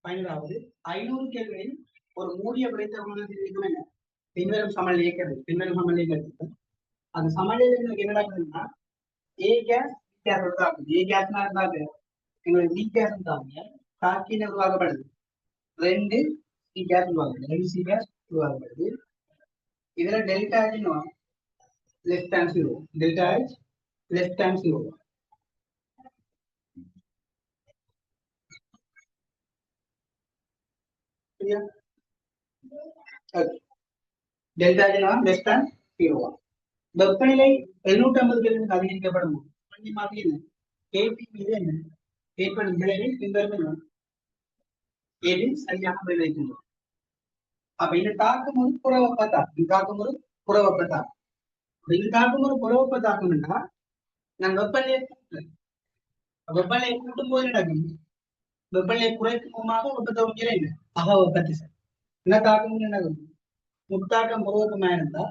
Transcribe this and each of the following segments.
பதினேழாவது 500 கேள்விகளில் ஒரு மூடிய விடைத்தகவல் இருக்கும் என்ன பின்வரும் சமநிலை இயக்கிறது பின்வரும் சமநிலை இயக்கிறது அந்த சமநிலையில் என்ன நடக்குதுன்னா ஏ கேஸ் தாக்கும் ஏ கேஸ்னா இருந்தாங்க எங்களுடைய பி கேஸ் இருந்தாங்க தாக்கின உருவாக்கப்படுது 2 சி கேஸ் உருவாக்கப்படுது 2 சி கேஸ் உருவாக்கப்படுது இதுல delta less than 0 delta less than 0 delta less than 0 வெப்பநிலை 750 கெல்வினுக்கு அதிகரிக்கப்படும் போது கேபி மீது என்ன ஏற்படும் விளைவை பின்வரும் எது சரியாக விளைவிக்கின்றோம் அப்ப இந்த தாக்கம் ஒரு புற வெப்பத்தாக்கம் இந்த தாக்கம் ஒரு புற வெப்பத்தாக்கம் இந்த தாக்கம் ஒரு புற வெப்பத்தாக்கம் என்றா நான் வெப்பநிலையை கூட்டும் போது நடக்கும் வெப்பநிலை குறைக்கும் மூலமாக வெப்பத்தை உயர அக வெப்பத்திசை என்ன தாக்கம் நடக்கும் முத்தாக்கம் புற வெப்பமா இருந்தா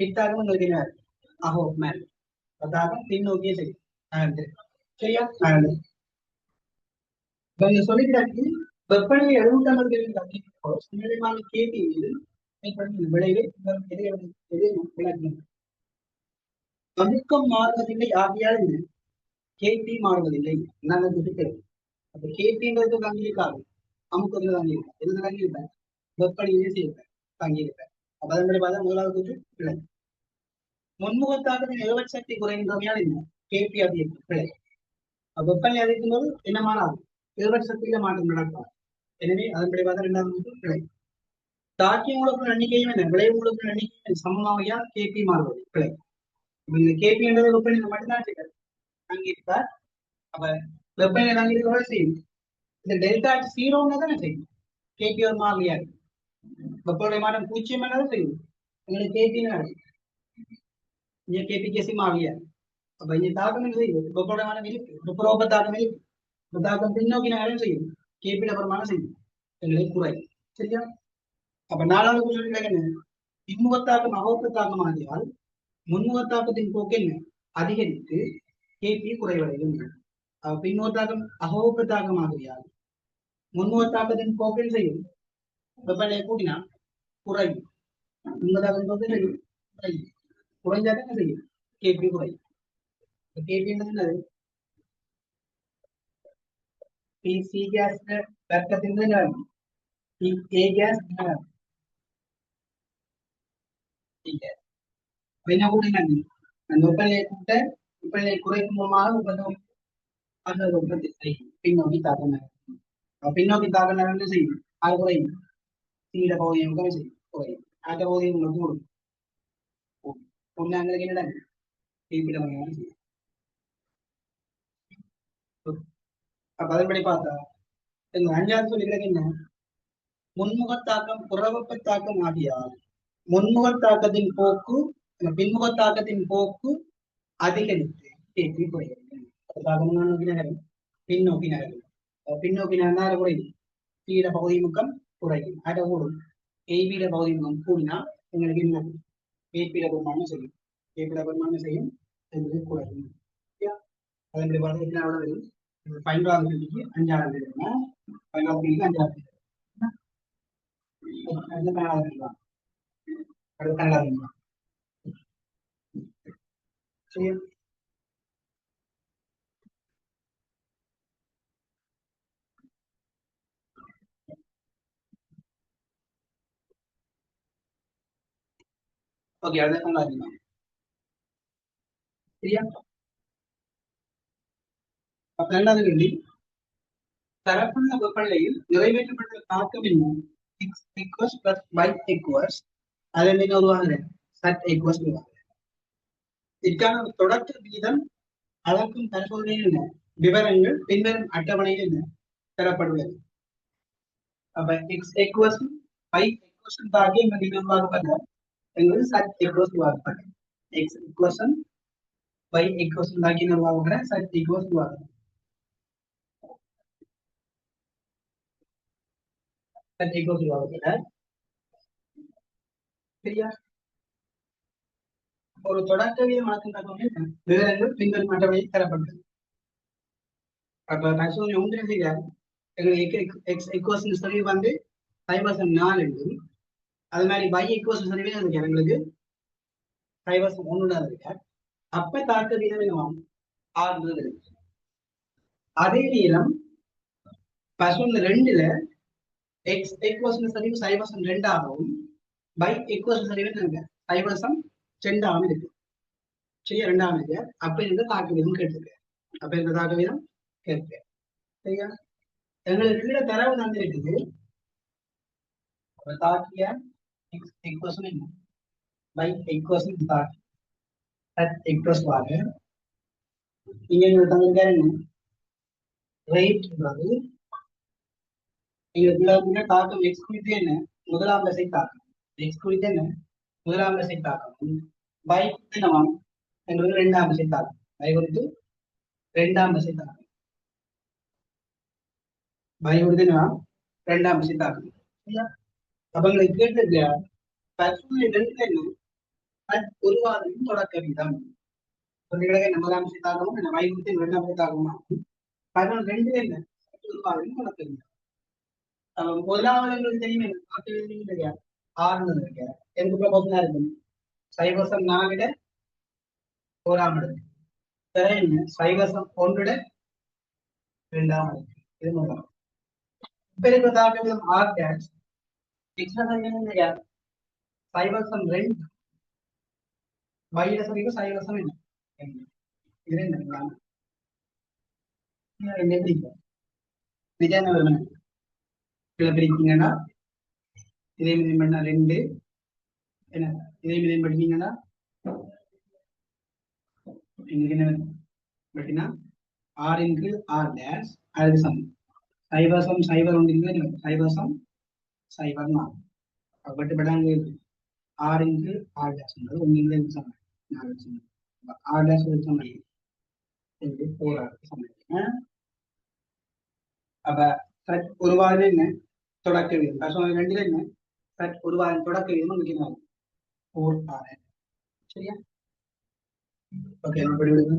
பித்தாக்கம் உங்களுக்கு என்ன அக வெப்பமா இருக்கும் தாக்கம் பின்னோக்கிய செய்யும் சரியா இப்ப சொல்லிக்கிறாங்க வெப்பநிலை 750 சமநிலைமான கேபி மீது விளைவை அமுக்கம் மாறுவதில்லை ஆகியால் கேபி மாறுவதில்லை நாங்கள் இருக்கிறோம் அப்ப கேபின்றது தங்கியிருக்காது அமுக்கத்துல தங்கியிருப்பேன் எது தங்கியிருப்பேன் வெப்பநிலையே செய்யிருப்பேன் தங்கியிருப்பேன் அப்ப அதன்படி பார்த்தா முதலாவது பிழை முன்முகத்தாக்கத்தின் இலவச சக்தி குறைந்தமையால் என்ன கேபி அதிகரிக்கும் பிழை வெப்பநிலை அதிகரிக்கும் போது என்ன மாறாது இலவச சக்தியில மாற்றம் நடக்கும் எனவே அதன்படி பார்த்தா இரண்டாவது பிழை தாக்கிய மூலப்பொருள் எண்ணிக்கையும் என்ன விளைவு மூலப்பொருள் எண்ணிக்கையும் சமமாகையா கேபி மாறுவது பிழை இந்த கேபி என்றது வெப்பநிலை மட்டும்தான் செய்யாது தங்கியிருப்பார் அப்ப வெப்பநிலை தங்கியிருக்க செய்யும் இந்த டெல்டா 0 தானே செய்யும் கேபி ஒரு மாறிலியா இருக்கு வெப்பநிலை மாற்றம் 0 என்னதான் செய்யும் உங்களுக்கு கேபி இங்க கேபி கேசி மாறிலியா அப்ப இங்க தாக்கம் என்ன செய்யும் வெப்பநிலை மாற்றம் இருக்கு புறவெப்ப தாக்கம் இருக்கு தாக்கம் பின்னோக்கி நகரம் செய்யும் கேபியில பிரமாணம் செய்யும் எங்களை குறை சரியா அப்ப நாலாவது சொல்லிக்கிறாங்க என்ன பின்முகத்தாக்கம் அகோப்பத்தாக்கம் ஆகியால் முன்முகத்தாக்கத்தின் போக்கு என்ன அதிகரித்து கேபி குறைவடையும் பின்முகத்தாக்கம் அகோப்பத்தாக்கம் ஆகியால் முன்முகத்தாக்கத்தின் போக்கில் செய்யும் வெப்பநிலையை கூட்டினா குறையும் முன்முகத்தாக்கம் போக்கு செய்யும் குறையும் குறைஞ்சாதான் செய்யும் கேபி குறையும் கேபி என்னது சி கேஸ் வர்க்கத்தின் A gas என்ன கூட்டினாங்க அந்த வெப்பநிலையை கூட்ட வெப்பநிலையை குறைக்கும் மூலமாக உற்பத்தி பின்னோக்கி தாக்கம் பின்னோக்கி தாக்கம் என்ன செய்யும் அது குறையும் சீட பகுதியும் செய்யும் குறையும் அந்த பகுதியும் உங்களுக்கு கூடும் உங்களுக்கு என்ன செய்யும் அப்ப அதன்படி பார்த்தா அஞ்சாவது சொல்லிக்கிறது என்ன முன்முகத்தாக்கம் புறவெப்பத்தாக்கம் ஆகியால் முன்முகத்தாக்கத்தின் போக்கு பின்முகத்தாக்கத்தின் போக்கு அதிகரித்து கேபி குறையும் பின்னோக்கி நகரும் பின்னோக்கி நகர்ந்தால் குறையும் சீட பகுதி முக்கம் குறையும் அதை கூடும் ஏபியில பகுதி முகம் கூடினா உங்களுக்கு என்ன கேபியில பெருமானம் செய்யும் கேபியில பெருமானம் செய்யும் என்பது குறையும் அதன்படி பார்த்து என்ன வரும் 15வது கேள்விக்கு 5வது கேள்வி 15வது கேள்விக்கு 5வது ஓகே அது சரியா இரண்டாவது கேள்வி தரப்புள்ள வெப்பநிலையில் நிறைவேற்றப்பட்ட தாக்கம் என்ன x equals plus y equals அதன் என்ன உருவாங்க z equals இதற்கான தொடக்க வீதம் அளக்கும் பரிசோதனையில் என்ன விவரங்கள் பின்வரும் அட்டவணையில் என்ன தரப்பட்டுள்ளது அப்ப x equals y equals தாக்கி இங்க உருவாக்கப்பட்ட எங்களுக்கு z equals உருவாக்கப்பட்ட x equals y equals தாக்கி உருவாக்கப்பட்ட z equals உருவாக்கப்பட்ட சரியா ஒரு தொடக்க வீதம் அளக்கும் தகவல் விவரங்கள் பின்வரும் அட்டவணையில் தரப்பட்டது அப்ப பரிசோதனை ஒன்று செய்ய எங்களுக்கு எக்ஸ் ஈக்குவல்ஸ் சொல்லி வந்து 5% என்றும் அது மாதிரி y ஈக்குவல்ஸ் சொல்லி இருக்கு எங்களுக்கு 5% இருக்கு. அப்ப தாக்க வீதம் என்னவாம் 6 இருக்கு. அதே நேரம் பரிசோதனை 2ல எக்ஸ் ஈக்குவல்ஸ் சொல்லி 5% ஆகவும் y ஈக்குவல்ஸ் சொல்லி இருக்கு 5% ஆகும் இருக்கு. சரியா, 2ஆம் இருக்கு. அப்ப இந்த தாக்க வீதம் கேட்டிருக்கு. அப்ப இந்த தாக்க வீதம் கேட்கு. சரியா, எங்களுக்கு கீழே தரவு தந்து இருக்குது. தாக்கிய எக்ஸ் ஈக்குவல்ஸ் என்ன y ஈக்குவல்ஸ் தாக்கி ஈக்குவல்ஸ் வாங்க. இங்க எங்களுக்கு தந்திருக்காரு என்ன ரேட் என்பது எங்களுக்கு தாக்கம் எக்ஸ் குறித்து என்ன முதலாம் தசை தாக்கம் எக்ஸ் குறித்து என்ன முதலாம் தசை தாக்கம் y என்னவாம் எங்களுக்கு 2ஆம் தசை தாக்கம் y குறித்து 2ஆம் தசை தாக்கம் y குறித்து என்னவாம் 2ஆம் தசை தாக்கம். சரியா, அப்ப எங்களுக்கு கேட்டது பரிசோதனை 2 என்ன உருவாதின் தொடக்க வீதம் முதலாம் தசை தாக்கமும் என்ன y குறித்து 2ஆம் தசை தாக்கமா பரிசோதனை 2 என்ன உருவாதின் தொடக்க வீதம். முதலாவது எங்களுக்கு தெரியும் தாக்க வீதம் தெரியாது 6 இருக்கு. எனக்கு ப்ரொபோஷனா இருக்கும் 5% 1ஆம் இருக்கு. என்ன 5% 2ஆம் இருக்கு. இது முதலாம். இப்ப இருக்கிற தாக்க வீதம் r டேஷ் எக்ஸ்ட்ரா தெரியாது 5% 2 y சரி 5% என்ன இது என்ன பிரிக்கும் விஜயநகரம் பிரித்தீங்கன்னா இதே மீன் பண்ணா 2 என்ன இதே மீன் படிச்சீங்கன்னா என்ன பட்டினா r இன்டு r டேஷ் அது சமம் 5% 0 5% 0 அப்படி படாங்க r இன்டு r டேஷ் என்பது ஒன்றிலே சமம் 4 சமம் r டேஷ் சமம் என்று 4 சமம். அப்ப சட் உருவாதல் என்ன தொடக்க வீதம் பரிசோதனை 2ல என்ன சட் உருவாதல் தொடக்க வீதம் முக்கியமாகும் 4r. சரியா, ஓகே படி விடுங்க.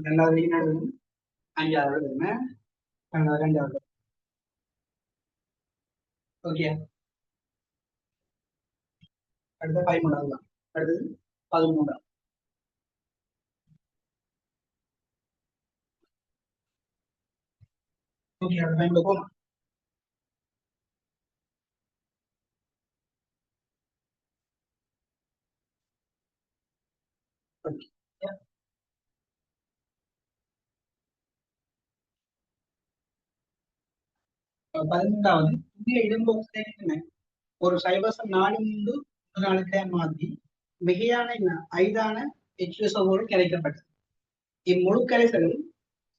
ரெண்டாவது நடுவு 5வது ரெண்டாவது 2வது. ஓகே, அடுத்த 13வது அடுத்தது 13வது. ஓகே, அடுத்த 5 போமா. ஓகே, 13வது புதிய இடம்பெயர்ச்சி ஒரு 0.4 நாளுக்கு மாதிரி மிகையான 5ஆன HSO கிடைக்கப்பட்டது. இம்முழு கரைசலும்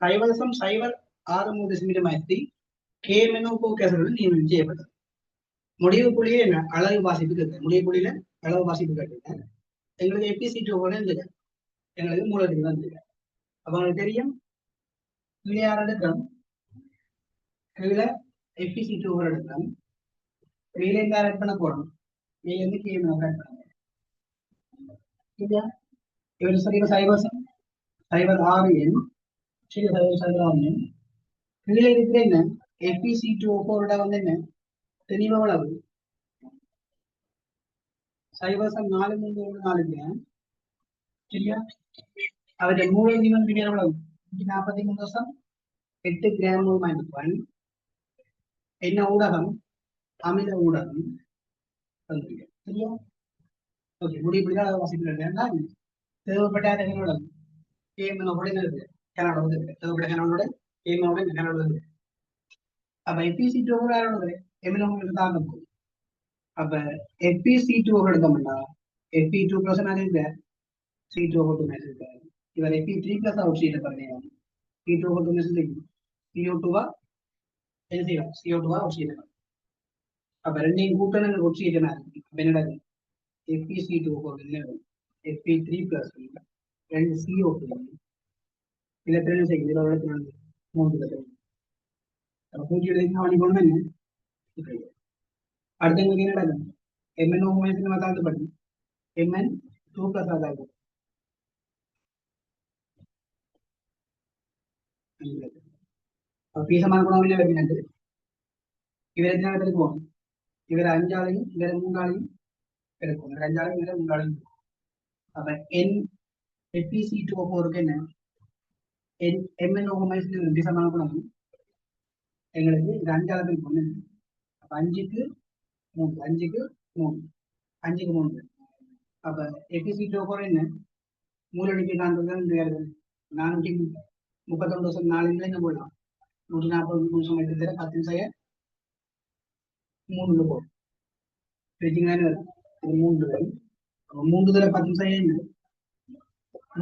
0.063 கேமெனோகோகேசலுடன் நியமனம் செய்யப்பட்டது. முடிவு புள்ளியே என்ன அளவு வாசிப்பு கேட்க முடிவு புள்ளியில அளவு வாசிப்பு கேட்டு எங்களுக்கு எபிசிடி இருந்தது எங்களுக்கு மூலத்துக்கு தான் இருந்தது. அப்ப உங்களுக்கு தெரியும் கிளியார் எடுக்கம் கீழே எபிசிடி எடுக்கம் கீழே இந்த ஆட் பண்ண போறோம் கீழே இருந்து கேமெனோ ஆட் பண்ண போறோம். சரியா, இவர் சரி 0.6 எண் சரி 0.6 எண் கீழே இருக்கிற என்ன எபிசி2 வந்து என்ன தெளிவா அளவு 0.434 கிராம். சரியா, அவருடைய மூளை நீளம் எவ்வளவு 43.8 கிராம் -1. என்ன ஊடகம் அமில ஊடகம். சரியா, ஓகே முடிவுதான் அதை வாசிக்கிறேன். தேவைப்பட்ட கனோட கேமனோட இருக்கு கனோட இருக்கு தேவைப்பட்ட கனோட கேமனோட கனோட இருக்கு. அப்ப எபிசி2 எமினோட தாக்கம் போகுது. அப்ப எபி2 எடுத்தோம்னா Fe2 plus இல்ல C2 இருக்கு. இவர் Fe3 அவுட் சைடு பாருங்க C2 CO2 என்ன செய்யலாம் CO2 அவுட் சைடு. அப்ப ரெண்டையும் கூட்டணும் அவுட் சைடு அப்ப என்னடா Fe2 என்ன Fe3 plus 2 CO2 இதை தெரிஞ்சு செய்யுது இதோட 3 அப்போ பூஜ்ஜியம் கவனிக்கணும் என்ன அடுத்து எங்களுக்கு என்ன நடக்கும் MnO மைனஸ் அதாவது படி Mn2 plus அதாவது P சமான குணம் என்ன வருகிறது இவர் எத்தனை எடுத்துக்குவோம் இவர் 5ஆலையும் இவர் 3ஆலையும் எடுக்கும் 2ஆலையும் இவர் 3ஆலையும் அப்ப N FeC2O4 இருக்கு என்ன MnO மைனஸ் P சமான குணம் எங்களுக்கு இது 5ஆல இருக்கும் அப்ப 5க்கு 3 5க்கு 3 5க்கு 3 அப்ப FeC2O4 என்ன மூலடிக்கு 431 என்ன போடலாம் 140 நிமிஷம் எடுத்து 10 நிமிஷம் 3 போடும் பிரிச்சிங்கன்னா இது 3 தடவை 10 நிமிஷம் என்ன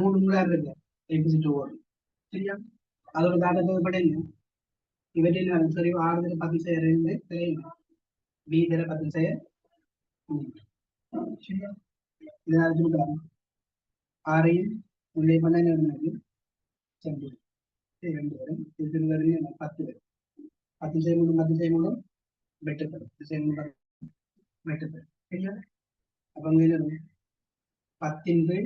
3 முறை இருக்கு FeC2O4 சரியா அதோட தாக்கத்தை என்ன இவற்றில் சரி 6 தடவை 10 நிமிஷம் இருந்து தெரியும் B தடவை 10 நிமிஷம் சரியா இதனால சொல்லுறாங்க 6ஐயும் உள்ளே பண்ண என்ன சரி 2 வரும் இது வரும் 10 வரும் 10 செய்யணும் பெட்டர் பெட்டர் சரியா அப்ப அங்க 10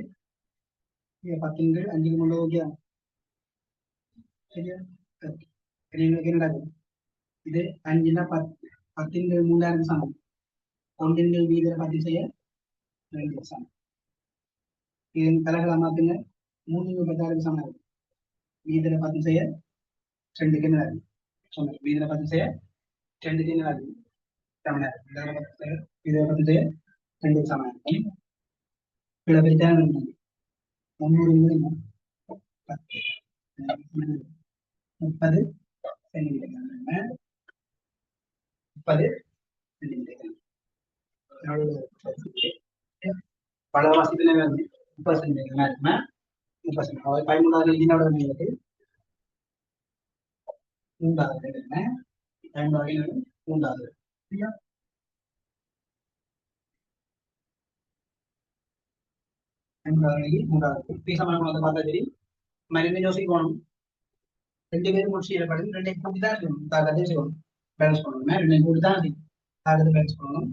5க்கு 3 ஓகே சரியா எங்களுக்கு என்ன நடக்கும் இது 5னா 10 3 சமம் 1 வீதர 10 செய்ய 2 சமம் இது தலைகளை மாத்துங்க 3 16 சமம் வீதர 10 செய்ய 2க்கு என்ன சொன்னேன் வீதர 10 செய்ய 2க்கு என்ன சமம் வீதர 10 செய்ய 2 சமம் பிளவிட்டான 300 10 30 சென்டிமீட்டர் 30 சென்டிமீட்டர் பல வாசிப்பில் 30 சென்டிமீட்டர் இருக்குன்னா 30 சென்டிமீட்டர் 13வது இதனோட உங்களுக்கு 3வது என்ன 3வது சரியா மூன்றாவது பார்த்தா சரி மருந்து யோசிக்கணும் 2 பேரும் முடிச்சு ஏற்படுது 2 கூட்டி தான் இருக்கணும் தாக்கத்தை செய்யணும் பேலன்ஸ் பண்ணணும் 2 கூட்டி தான் தாக்கத்தை பேலன்ஸ் பண்ணணும்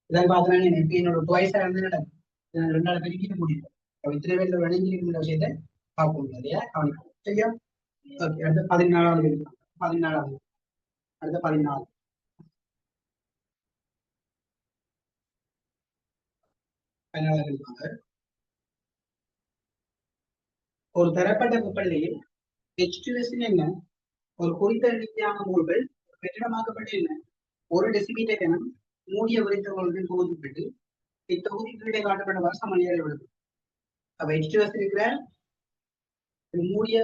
இதான் பார்த்தீங்கன்னா இப்போ என்னோட டுவைஸா இருந்து நடக்கும் 2 நாள் பெருக்கிட்டு முடியும் இத்தனை பேர்ல விளைஞ்சிருக்கிற விஷயத்தை பார்க்கணும் இல்லையா கவனிக்கணும் சரியா ஓகே அடுத்த 14வது 14வது அடுத்த 14 இருப்பாங்க ஒரு தரப்பட்ட வெப்பநிலையில் H2S என்ன ஒரு குறித்த எண்ணிக்கையான மூல்கள் வெற்றிடமாக்கப்பட்ட என்ன 1 டெசிமீட்டர் என மூடிய விளைத்தவர்களுக்கு தொகுதிப்பட்டு இத்தொகுதி கீழே காட்டப்பட்டவாறு சமநிலையில் உள்ளது அப்ப H2S இருக்கிற மூடிய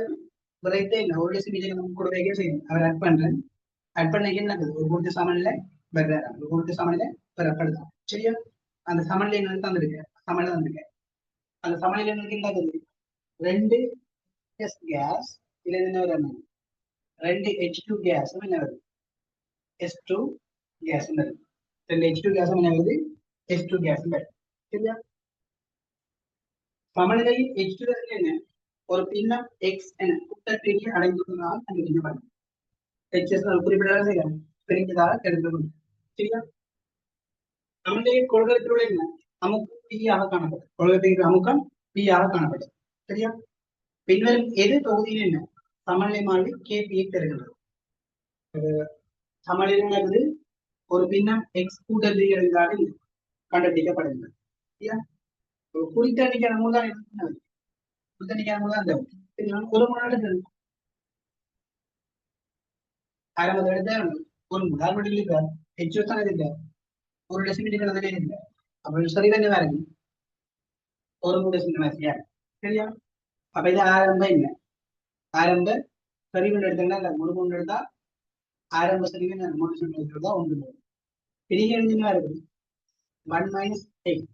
விளைத்த என்ன 1 டெசிமீட்டர் கூட வைக்க செய்யணும் அவர் அட் பண்றேன் அட் பண்ண என்ன ஒரு குறித்த சமநிலை வர்றாரு ஒரு குறித்த சமநிலை பெறப்படுதான் சரியா அந்த சமநிலை எங்களுக்கு தந்திருக்கேன் சமநிலை தந்திருக்கேன் அந்த சமநிலை எங்களுக்கு என்ன 2 S கேஸ் இதுல என்ன வரும் 2 H2 கேஸ் என்ன வருது S2 கேஸ் வருது 2 H2 கேஸ் என்ன வருது S2 கேஸ் வருது சரியா சமநிலையில் H2 என்ன ஒரு பின்னம் X என குட்டத்திற்கு அடைந்துள்ளதால் கண்டுபிடிக்கப்படும் HS குறிப்பிடாத செய்யலாம் பிரிந்ததாக தெரிந்து சரியா சமநிலையில் கொள்கலத்தில் உள்ள என்ன அமுக்கம் P ஆக காணப்படும் கொள்கலத்திற்கு அமுக்கம் P ஆக காணப்படும் சரியா பின்வரும் எது தொகுதியில் என்ன சமநிலை மாறி KP தருகிறது சமநிலை நடக்குது ஒரு பின்னம் X கூட்டல் இருந்தால் கண்டுபிடிக்கப்படுகிறது சரியா குறித்த எண்ணிக்கையான மூலம் குறித்த எண்ணிக்கையான மூலம் ஒரு முன்னாடி ஆரம்பத்தில் எடுத்த ஒரு முன்னாடி இல்ல H தான் இல்லை ஒரு டெசிமீட்டர் தானே இல்லை அப்ப சரிதானே வேற ஒரு டெசிமீட்டர் சரியா அப்ப இது ஆரம்பம் என்ன ஆரம்ப சரிவுன்னு எடுத்தீங்கன்னா இல்ல முழு கொண்டு எடுத்தா ஆரம்ப சரிவு 3 சென்டிமீட்டர் தான் 1 பெரிய எழுதினா இருக்கு 1 minus X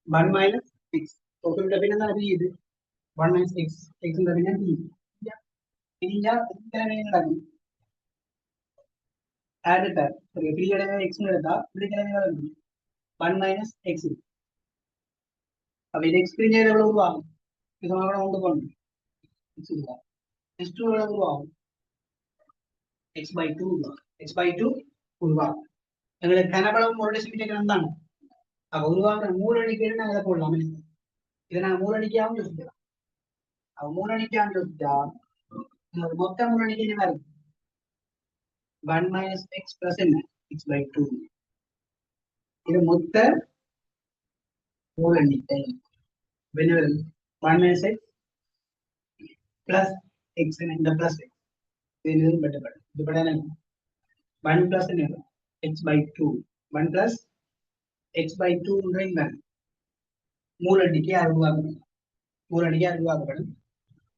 1 minus X okay பின்ன தான் இது 1 மைனஸ் எக்ஸ் எக்ஸ் பின்ன டி பிரிஞ்சா நடக்கும் ஆட் சரி பெரிய எக்ஸ் எடுத்தா பிடிக்கிற 1 மைனஸ் எக்ஸ் அப்ப இது எக்ஸ்பிரிஞ்ச் எவ்வளவு உருவாகும் இது உண்டு பண்ணும் x2 எவ்வளவு உருவாகும் x/2 உருவாகும் x/2 உருவாகும் எங்களுக்கு கனபளவும் ஒரு டெசிமீட்டர் தான் அப்ப உருவாக்குற மூலணிக்கைன்னு நாங்கள் போடலாம் இதை நாங்கள் மூலணிக்கையாகவும் யோசிக்கலாம் அப்ப மூலணிக்கையான்னு யோசிச்சா மொத்த மூலணிக்கை என்ன இருக்கு 1 - x plus என்ன x/2 இது மொத்த மூலணிக்கை 1 - x plus x இந்த plus x இது பெட்டப்படும் இது படம் 1 plus x/2 1 plus x/2 மூலணிக்கை உருவாக்கப்படும்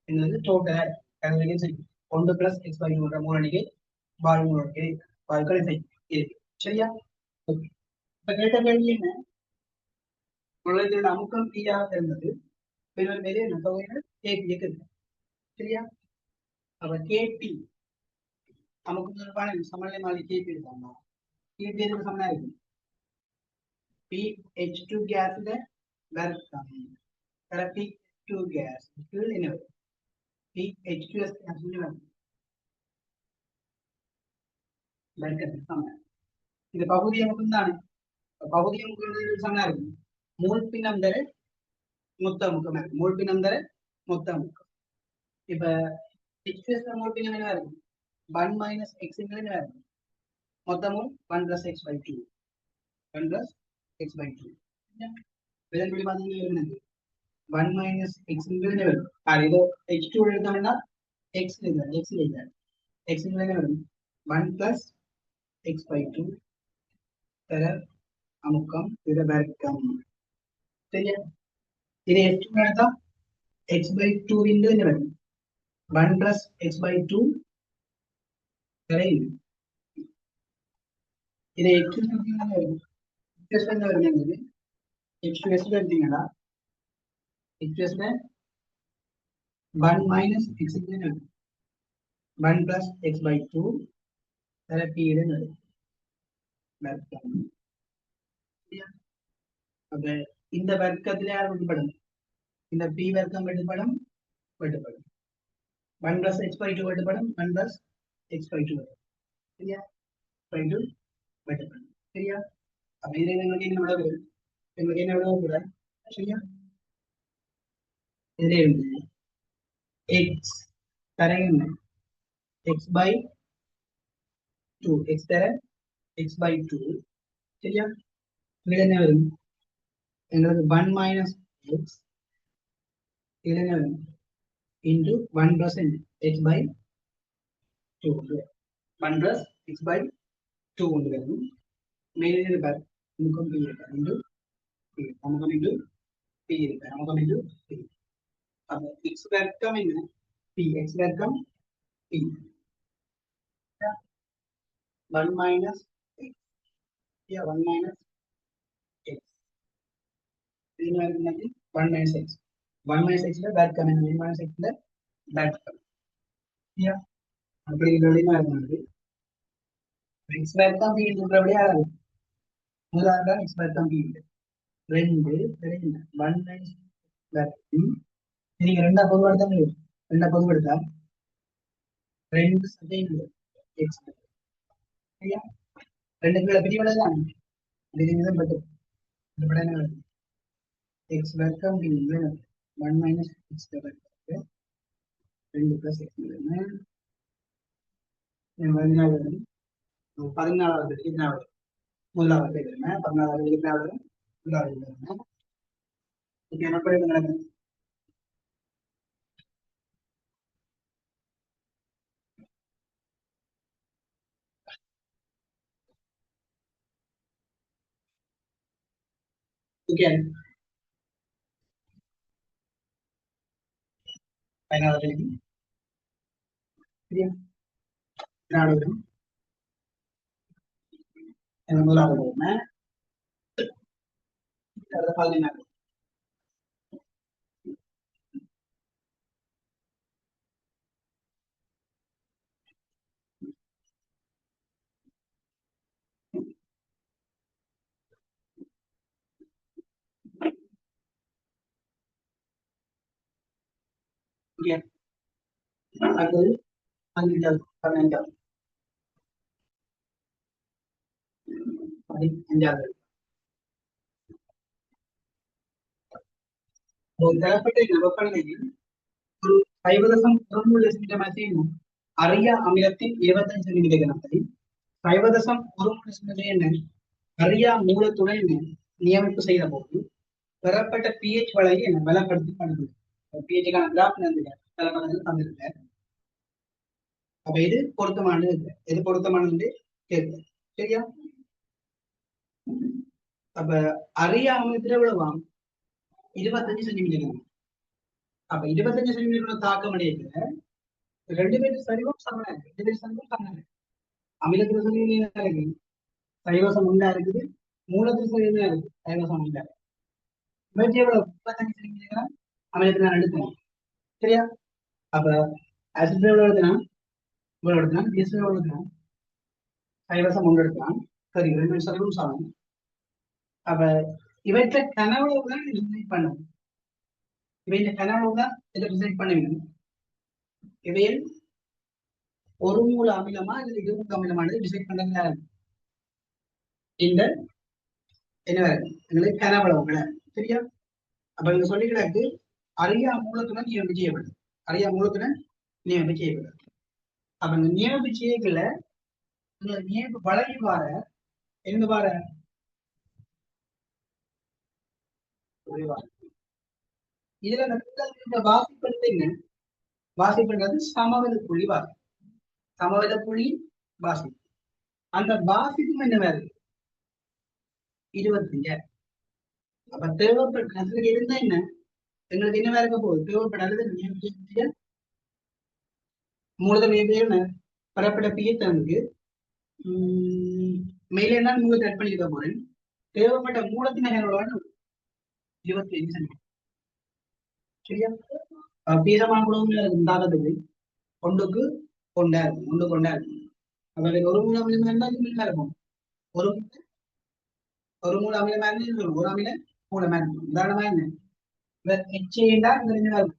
என்பது டோட்டல் செய்யும் 1 plus x/2 மூலணிக்கை வாயு மூலணிக்கை வாயுக்களை செய்யும் சரியா இப்ப கேட்ட கேள்வி என்ன உலகத்தோட அமுக்கம் தீயாக இருந்தது பின்னர் வெளியே தொகையினர் கேபி சரியா அப்ப கேபி அமுக்கம் தொடர்பான சமநிலை மாதிரி கேபி இருக்காங்க கேபி எதுக்கு சமனா இருக்கு PH2 கேஸ்ல வர்க்கம் PH2 கேஸ் என்ன PH2S இது பகுதி அமுக்கம் தானே பகுதி அமுக்கம் சமனா இருக்கு மூல் பின்னம் தர மொத்த அமுக்கம் இருக்கு மூல் பின்னம் தர மொத்த அமுக்கம் இப்ப H2S மூல் பின்னம் என்ன இருக்கு 1 - x என்ன இருக்கு மொத்தமும் 1 plus x/2 1 plus x/2 இதன் படி பாத்தீங்கன்னா என்னது 1 - x என்ன வரும் இதோ H2 எழுதணும்னா x எழுதுறேன் x என்ன வரும் 1 plus x/2 தர அமுக்கம் இது வர்க்கம் சரியா இது H2 எடுத்தா x/2 என்ன வரும் 1 plus x/2 தர இது x என்ன வருது x2s எடுத்தீங்களா x2s 1 minus x 1 plus x/2 தர p வர்க்கம் அப்ப இந்த வர்க்கத்துல யார் விடுபடும் இந்த p வர்க்கம் விடுபடும் 1 plus x/2 விடுபடும் 1 plus x/2 சரியா விடுபடும் சரியா அப்ப இதுல எங்களுக்கு என்ன விட சரியா இதுல இருந்து x தர என்ன x/2 x தர x/2 சரியா இதுல என்ன வரும் எங்களுக்கு 1 minus x இதுல என்ன வரும் into 1 plus x/2 1 plus x/2 வரும் மேலே இருப்பார் அமுக்கம் p இருப்பார் into அமுக்கம் into p இருப்பார் அமுக்கம் into p அப்ப x வர்க்கம் என்ன p x வர்க்கம் p 1 minus x yeah 1 minus x இது என்னது 1 minus x 1 minus x ல வர்க்கம் என்ன 1 minus x ல வர்க்கம் yeah அப்படி வெளியில இருக்கு x வர்க்கம் p சொல்றபடியே ஆகும் முதல்ல x வர்க்கம் p 2 1 minus வர்க்கம் நீங்க ரெண்டா பொதுவெடுத்தா ரெண்டா பொதுவெடுத்தா 2 சதவீதம் x சரியா 2 கீழே பிரிவுதான் பிரிவுதான் பட்டு இந்த படம் என்ன x வர்க்கம் p 1 minus x வர்க்கம் 2 plus x 14வது இதுனாவது முதலாவது எழுதுறேன் 14வது இதுனாவது முதலாவது எழுதுறேன் இப்போ என்ன பண்ணுங்க again பதினாறு சரியா பதினாறு முதலாவது பதினாறு ஓகே, அது 15வது 15வது 15வது ஒரு தரப்பட்ட வெப்பநிலையில் ஒரு 0.1 அரிய அமிலத்தின் 25 சென்டிமீட்டர் கனத்தை 0.1 அரியா மூலத்துடன் நியமிப்பு செய்த போது பெறப்பட்ட பிஹெச் வளையை பலப்படுத்தி பண்ணுது. பிஹெச்சுக்கான கிராஃப் தந்திருக்க. அப்ப எது பொருத்தமானது இல்லை, எது பொருத்தமானது கேட்க. சரியா? அப்ப அரியா அமிலத்துல எவ்வளவாம் 25 சென்டிமீட்டர். அப்ப 25 சென்டிமீட்டர் தாக்கம் அடையல ரெண்டு பேரும் சரிவும் சமம் இருக்கு. ரெண்டு பேரும் சரிவும் சமம் இருக்கு. அமிலத்துல சரி இருக்கு, சைவசம் உண்டா இருக்குது, மூலத்தில் சரி இருக்கு, சைவசம் உண்டா. இவற்றை எவ்வளவு 35 சென்டிமீட்டர் அமிலத்துல நான் எடுக்கணும். சரியா? அப்ப ஆசிட் எவ்வளவு எடுக்கலாம், இவ்வளவு எடுக்கலாம், பேஸ் எவ்வளவு எடுக்கலாம், சைவசம் ஒன்று எடுக்கலாம். சரி, ரெண்டு சரிவும் சமம். அப்ப இவற்றை கனவுல தான் டிசைட் பண்ணணும். இவற்றை கனவுல தான் இதை டிசைட் பண்ண வேண்டும். இவையில் ஒரு மூல அமிலமா இல்ல இருமூல அமிலமானது டிசைட் பண்றதுல இந்த என்ன எங்களுக்கு கனவளவுல. சரியா? அப்ப நீங்க சொல்லிக்கிறாக்கு அரியா மூலத்துடன் நியமனம் செய்யப்படுது. அரியா மூலத்துடன் நியமனம் செய்யப்படுது. அப்ப இந்த நியமன செய்யல நியம வளரி வார எந்த வார இதுல இந்த வாசிப்பது என்ன, வாசிப்புன்றது சமவெளி புள்ளி வாசி, சமவெளி புள்ளி வாசி. அந்த வாசிப்பும் என்ன வேறு 25. அப்ப தேவைப்பட்ட இருந்தா என்ன எங்களுக்கு என்ன வேற இருக்க போகுது, தேவைப்படாதது மூலதன பெறப்பட்ட பியத்தனுக்கு மேலே தான் மூலத்தை ஆட் பண்ணிக்க போறேன். தேவைப்பட்ட மூலத்தின் நகர்வான 25 சென்டிமீட்டர். சரியா? பீசமான குழந்தை தாக்கத்துக்கு ஒன்றுக்கு கொண்டா இருக்கும், ஒன்று கொண்டா இருக்கும். அப்ப ஒரு மூல அமிலம் இருந்தா இருக்கும், ஒரு மூல அமிலம் இருக்கும், ஒரு அமில மூலமா இருக்கும். உதாரணமா என்ன எச்சேண்டா இருக்கும்,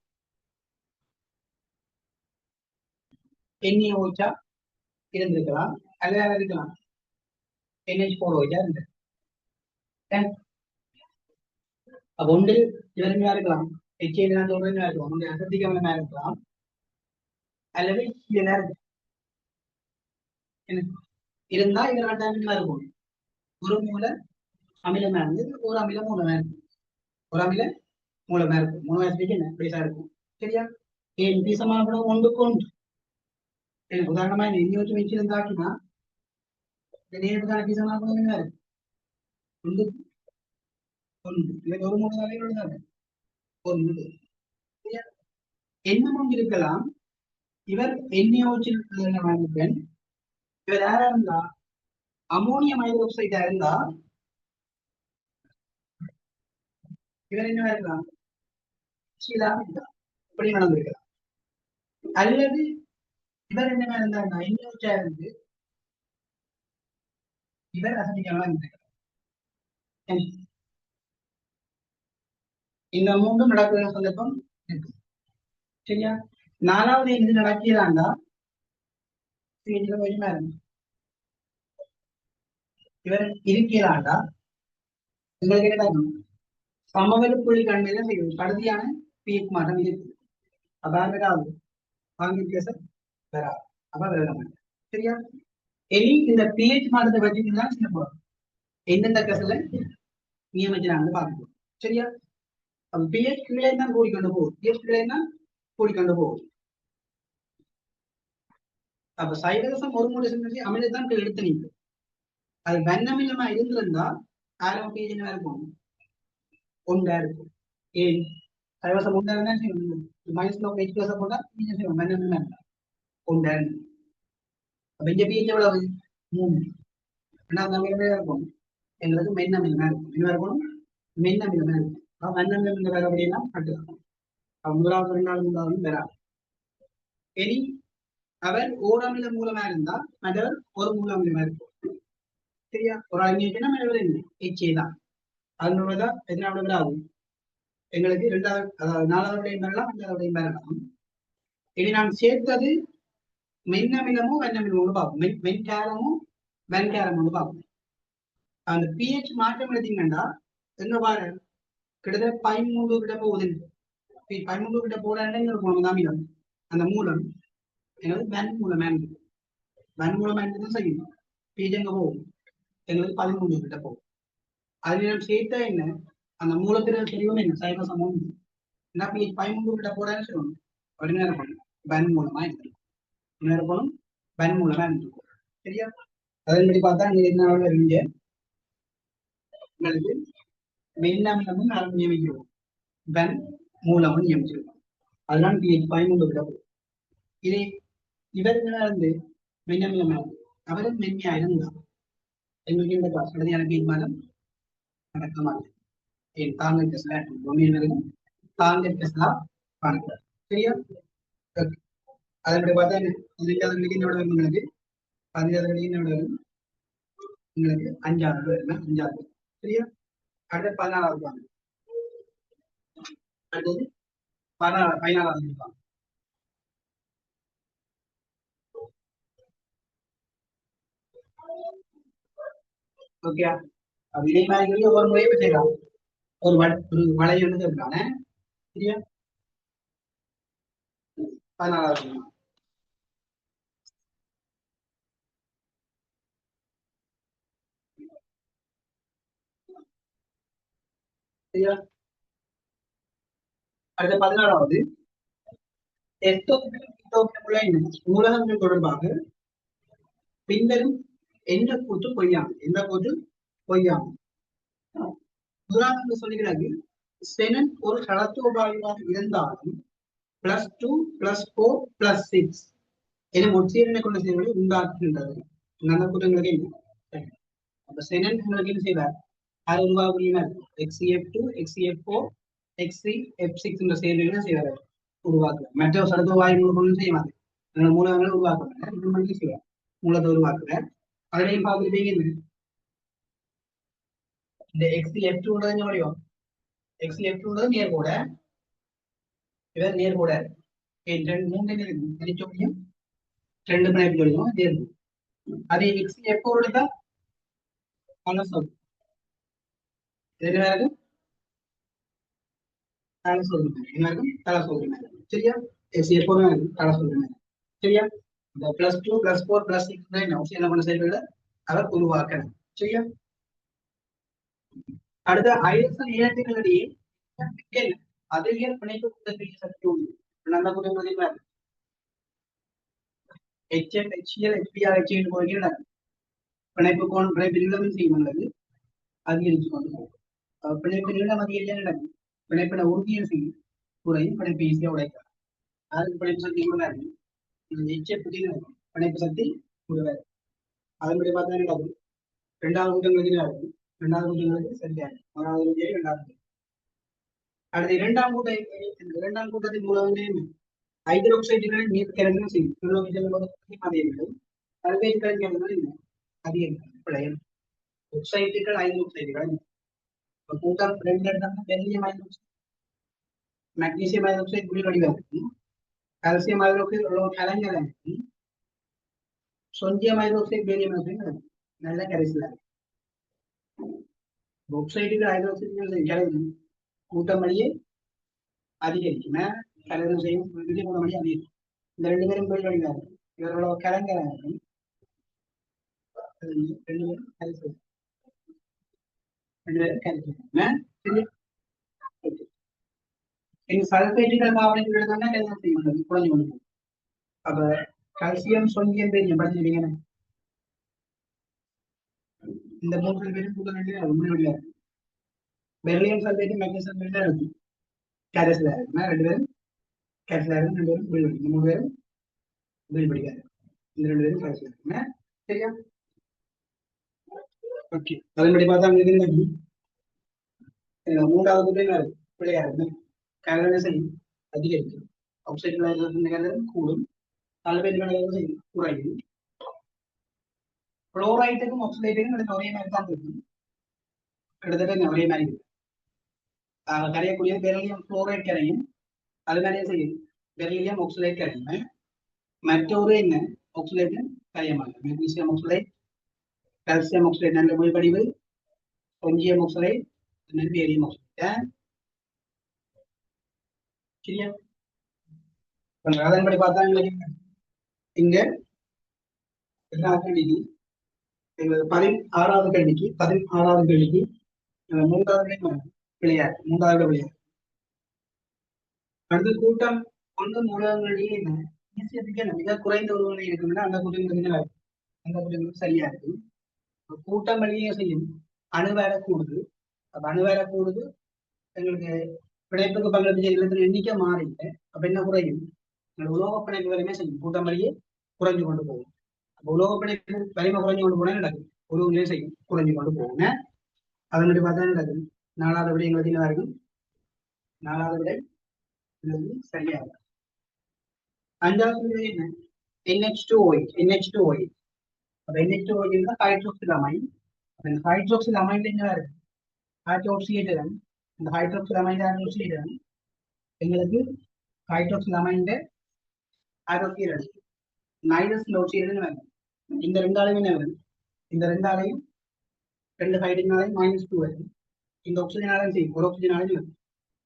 எண்ணெய் ஓச்சா இருந்திருக்கலாம், அல்லது இருக்கலாம் NH4 ஓச்சா இருந்து. அப்ப ஒன்று இவருமையா இருக்கலாம், எச்சேண்டா சொல்றதுமையா இருக்கலாம், ஒன்று அசத்திக் அமிலமா இருக்கலாம், அல்லது இருந்தா இது ரெண்டு அமிலமா இருக்கும். ஒரு மூல அமிலமா இருந்து ஒரு அமில மூலமா இருக்கும், ஒரு அமில மூலமா இருக்கும். மூணு வயசுக்கு என்ன பேசா இருக்கும். சரியா? ஏன் பீசமான குணம் ஒன்றுக்கு ஒன்று. உதாரணமா இன்னொரு வச்சு இருந்தாக்கினா நேரத்துக்கான பீசமான குணம் என்ன இருக்கு, ஒன்று ஒன்று. இவன் ஒரு மூணு நாளைக்கு ஒன்று. என்னமும் இருக்கலாம். இவர் எண்ணெயோச்சில் இவர் யாரா இருந்தா அமோனியம் ஹைட்ரோக்சைடா இருந்தா இவர் என்ன இருக்கலாம், இப்படி நடந்திருக்கலாம். அல்லது இவர் என்ன இருந்தாருன்னா எண்ணெயோச்சா இருந்து இவர் அசதிக்காக இருந்திருக்கலாம். இந்த மூன்றும் நடக்கிற சந்தர்ப்பம் இருக்கு. சரியா? நாலாவது இது நடக்கிறாண்டா இவர் இருக்கிறாண்டா உங்களுக்கு என்ன சமவெளி புள்ளி கண்மையில செய்யும் கடுதியான பிஎச் மாற்றம் இருக்கு. அதான் வராது, வாங்கி பேச வராது. அப்ப விட மாட்டேன். சரியா? இனி இந்த பிஹெச் மாற்றத்தை வச்சுதான் செய்ய போறோம். எந்தெந்த கசல நியமிக்கிறாங்கன்னு பார்க்கணும். சரியா? அப்ப பிஹெச் கீழே தான் கூடிக்கொண்டு போகும், பிஹெச் கீழே தான் கூடிக்கொண்டு போகும். அப்ப சைவரசம் ஒரு மூல அமிலத்தான் எடுத்து நீங்க அது வண்ணமில்லமா இருந்திருந்தா ஆயிரம் பேஜ் என்ன இருக்கும், ஒன்றா இருக்கும். ஏன் சைவரசம் ஒன்றா இருந்தா மைனஸ் நோ பேஜ் பிளஸ் போட்டா வண்ணமில்லமா இருந்தா ஒன்றா இருக்கும். அப்ப இந்த பேஜ் எவ்வளவு 3. ரெண்டாவது அமிலமே இருக்கும் எங்களுக்கு மென்னமில்லமா இருக்கும். என்ன இருக்கணும், மென்னமில்லமா இருக்கும். வண்ணமில்ல வேற அப்படின்னா கட்டுதான். முதலாவது 2 மூணாவது வராது. இனி அவர் ஓரமில மூலமா இருந்தா மற்றவர் ஒரு மூல அமிலமா இருக்கும். சரியா? ஒரு அஞ்சுனா எச்சேதான் அதனாலதான் எத்தனாவது ஆகும் எங்களுக்கு 2வது, அதாவது 4வது விடையும் பெறலாம், 5வது விடையும் பெறலாம். இனி நான் சேர்த்தது மென்னமிலமோ வெண்ணமிலமோ பார்ப்போம். மென்காரமோ வெண்காரமோ பார்ப்போம். அந்த பிஹெச் மாற்றம் எடுத்தீங்கன்னா எங்க பாரு கிட்டத்தட்ட 13 கிட்ட போகுது. 13 கிட்ட போறாங்க அமிலம். அந்த மூலம் எங்களுக்கு வெண் மூலம் வெண் மூலம் தான் செய்யும். பிஹெச் எங்க போகும் எங்களுக்கு 13 கிட்ட போகும். அதுல நம்ம சேர்த்தா என்ன அந்த மூலத்தில தெரியும் என்ன சைவ சமம் என்ன பிஹெச் 13 கிட்ட போறான்னு சொல்லணும். அப்படின்னு இருக்கணும் வெண் மூலமா இருக்கும். என்ன இருக்கணும் வெண் மூலமா இருக்கும். சரியா? அதன்படி பார்த்தா நீங்க என்ன இங்க உங்களுக்கு மென்னமிலமும் நாம் நியமிக்கிறோம். வெண் மூலமும் நியமிச்சிருக்கோம். அதெல்லாம் பிஹெச் 13 கிட்ட போகும். இது இவர்கள் வந்து மென்னமிலம் அவரும் மென்மையா இருந்தார். எங்களுக்கு இந்த கடைசியான தீர்மானம் நடக்கமாக என் தாங்கள் பேசல பூமியினரும் தாங்கள் பேசலாம் பார்க்கிறார். சரியா? அதனுடைய பார்த்தா என்னோட உங்களுக்கு 15 என்னோட உங்களுக்கு 5 சரியா? அடுத்த 14வது வாங்க. அடுத்தது 14வது வாங்க. ஓகே, அது இதே மாதிரி ஒவ்வொரு முறையும் செய்யலாம். ஒரு வளை வந்து இருக்கான சரியா? 14வது சரியா? அடுத்த 16வது நூலகங்கள் தொடர்பாக பின்வரும் எந்த கூற்று பொய்யாமை. எந்த கூற்று பொய்யாமை? முதலாவது சொல்லுகிறது செனன் ஒரு சடத்துவபாயாக இருந்தாலும் +2 +4 +6 என ஒற்சீரனை கொண்ட செயல்களை உண்டாக்குகின்றது. நல்ல கூட்டங்களுக்கு என்ன அப்ப செனன் உங்களுக்கு என்ன செய்வார்? அதை உருவாக்குறீங்க XCF2 XCF4 XCF6 என்ற செயல்களை செய்வார் உருவாக்குறார். மற்ற சடத்துவ மூலம் செய்ய மாட்டேன் மூலங்களை உருவாக்குறாங்க. இது மட்டும் செய்வார் மூலத்தை உருவாக்குறார். அதையும் பார்த்துட்டீங்க இந்த XCF2 முடியும். XCF2 நேர்கோட இவர் நேர்கோட மூன்று நினைச்ச முடியும் 2 பிணைப்பு சொல்லுவோம் நேர்கோடு. அதே XCF4 தான் தலை சொல் எல்லாருக்கும் தலை சொல்லுங்க எல்லாருக்கும் தலை சொல்லுங்க சரியா? XCF4 தலை சொல்லுங்க சரியா? இந்த +2 +4 +6 என்ன பண்ண செயல்களை அவர் உருவாக்கணும் சரியா? அடுத்த ஐரசன் இனத்துகளிடையே அதிக பிணைப்பு கூட்டக்கூடிய சக்தி உண்டு. நல்ல கூட்டம் HF HCl HBr HCl போகிற பிணைப்பு கோணம் பிணைப்பு நீளம் செய்யுள்ளது அதிகரித்து கொண்டு போகும். பிணைப்பு நீளம் அதிகரிக்க நடக்கும். பிணைப்பின உறுதியை செய்யும் குறையும் பிணைப்பு ஈஸியாக உடைக்கலாம். அதுக்கு பிணைப்பு சக்தி கூட இருக்கும். HF பிணைப்பு சக்தி கூடுவார். அதன்படி பார்த்தா நடக்கும். 2வது கூட்டங்களுக்கு நடக்கும். 2வது கூட்டங்களுக்கு சரியா இருக்கும். 1வது சரி 2வது. அடுத்து 2ஆம் கூட்டத்தின் மூலம் ஹைட்ரோக்சைடுகள் நீர் கரைந்து செய்யும் பல்வேறு கரைஞர்கள் அதிகரிக்கும் பிழையம் ஒக்சைடுகள் ஹைட்ரோக்சைடுகள் கூட்டம் 2 பெரிலியம் ஹைட்ரோக்சைடு மெக்னீசியம் ஹைட்ரோக்சைடு குளிர் வடிவாக இருக்கும். கால்சியம் ஹைட்ரோக்சைடு உலக கலைஞர் இருக்கும். சோடியம் ஹைட்ரோக்சைடு பேரியம் ஹைட்ரோக்சைடு நல்ல கரைசல் ஒக்சைடுகள் ஹைட்ரோக்சைடு கூட்டம் வழியே அதிகரிக்கும். கலரும் செய்யும் கூட்டம் வழி அதிகரிக்கும். இந்த 2 பேரும் பேர் வழிவாக இருக்கும். இவர்களோட கலைஞராக இருக்கும். 2 பேரும் கரைசல் 2 பேரும் கரைசல் சல்பேட்டுகள் பாவனைகள் குறைஞ்சு கொண்டு அப்ப கால்சியம் சோடியம் பேரியம் படிச்சிருக்கீங்க. இந்த 3 பேரும் கூட்டணியா பெர்லியம் சல்பேட் மெக்னீசியம் சல்பேட் இருக்கு கரைசலா இருக்குன்னா 2 பேரும் கரைசலா இருக்கு. 2 பேரும் வீடு படிக்கும். 3 பேரும் வீடு படிக்காது. இந்த 2 பேரும் கரைசலா இருக்குன்னா சரியா? ஓகே, அதன்படி பார்த்தா உங்களுக்கு 3வது பிள்ளையா இருக்கு கலரை அதிகரிக்கும். ஆக்சைடு கூடும். சல்பேட் செய்யும் குறையும். குளோரைட்டுக்கும் ஆக்சைடுக்கும் ஒரே மாதிரி தான் இருக்கும். கிட்டத்தட்ட ஒரே மாதிரி இருக்கு. கரையக்கூடிய பெரிலியம் குளோரைட் கரையும் அது மாதிரியே செய்யும் பெரிலியம் ஆக்சலேட் கரிம மற்றொரு என்ன ஆக்சலேட் கரியமாக மெக்னீசியம் ஆக்சலேட் கால்சியம் ஆக்சலேட் நல்ல மொழிபடிவு ஒன்றியம் ஆக்சலேட் பேரியம் ஆக்சலேட் சரியா அதன்படி பார்த்தா இங்க கேள்விக்கு எங்களுக்கு 16வது கேள்விக்கு மூன்றாவது விளையாட்டு அடுத்த கூட்டம் ஒன்று மூலங்களிலேயே என்ன ஈஸியத்துக்கு மிக குறைந்த உருவங்கள் இருக்குன்னா அந்த கூட்டங்கள் சரியா இருக்கு கூட்டம் வழியே செய்யும் அணுவேர கூடுது அப்ப அணுவேர கூடுது எங்களுக்கு பிணைப்புக்கு பங்களிப்பு செய்யறதுல எண்ணிக்கை மாறிட்டு அப்ப என்ன குறையும் உலோக பிணைப்பு வரையுமே செய்யும் கூட்டம் வழியே குறைஞ்சு கொண்டு போகும் அப்ப உலோக பிணைப்பு வலிமை குறைஞ்சு கொண்டு போனா நடக்கும் உருவங்களே செய்யும் குறைஞ்சு கொண்டு போகுங்க அதனுடைய பார்த்தா நடக்கும் 4வது விட எங்களுக்கு என்ன இருக்கும் 4வது விட சரியா இருக்கும் 5வது விட என்ன NH2OH அப்ப NH2OH இருந்தா ஹைட்ரோக்சில் அமைன் அந்த ஹைட்ரோக்சில் அமைன்ல என்ன இருக்கு ஹைட்ரோக்சிலேட்டர் இந்த ஹைட்ரோக்சில் அமைன் ஹைட்ரோக்சிலேட்டர் எங்களுக்கு ஹைட்ரோக்சில் அமைன்ல ஹைட்ரோக்சிலேட்டர் மைனஸ் லோட்சியேட்டர் வேணும் இந்த ரெண்டாலையும் என்ன வரும் இந்த ரெண்டாலையும் ரெண்டு ஹைட்ரஜனாலையும் -2 வரும் இந்த ஆக்சிஜனாலையும் சரி ஒரு ஆக்சிஜனாலையும்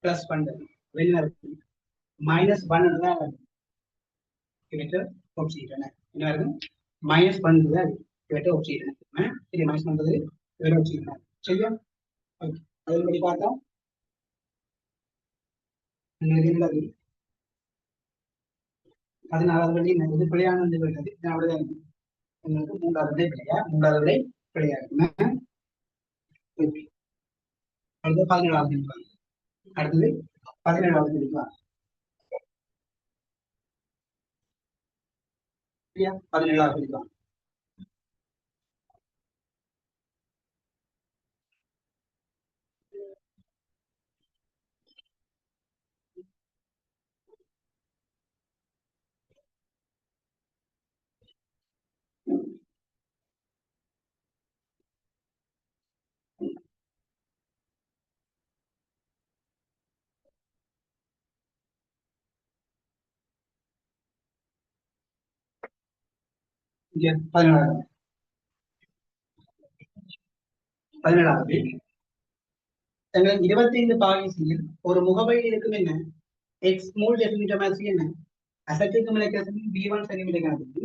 பிளஸ் பண்றது வெளியில இருக்கு -1 தான் வரும் ஆக்சிஜன் என்ன இருக்கும் -1 தான் இவற்றை ஆக்சிஜன் சரி -1 வேற ஆக்சிஜன் சரியா அதன்படி பார்த்தா என்னது 16வது வழி இது பிழையான வந்து வருகிறது அப்படிதான் உங்களுக்கு 3வது விடை பிழையா 3வது விடை பிழையா அடுத்து 17வது அடுத்தது 17வது படிக்கலாம் 17வது படிக்கலாம் பதினேழாவது தங்கள் 25 பாகிசியில் ஒரு முகவையில் இருக்கும் என்ன எக்ஸ் மூல் டெசிமீட்டர் மேட்ச் என்ன அசட்டிக் அமில B1 சென்டிமீட்டர் கணக்கு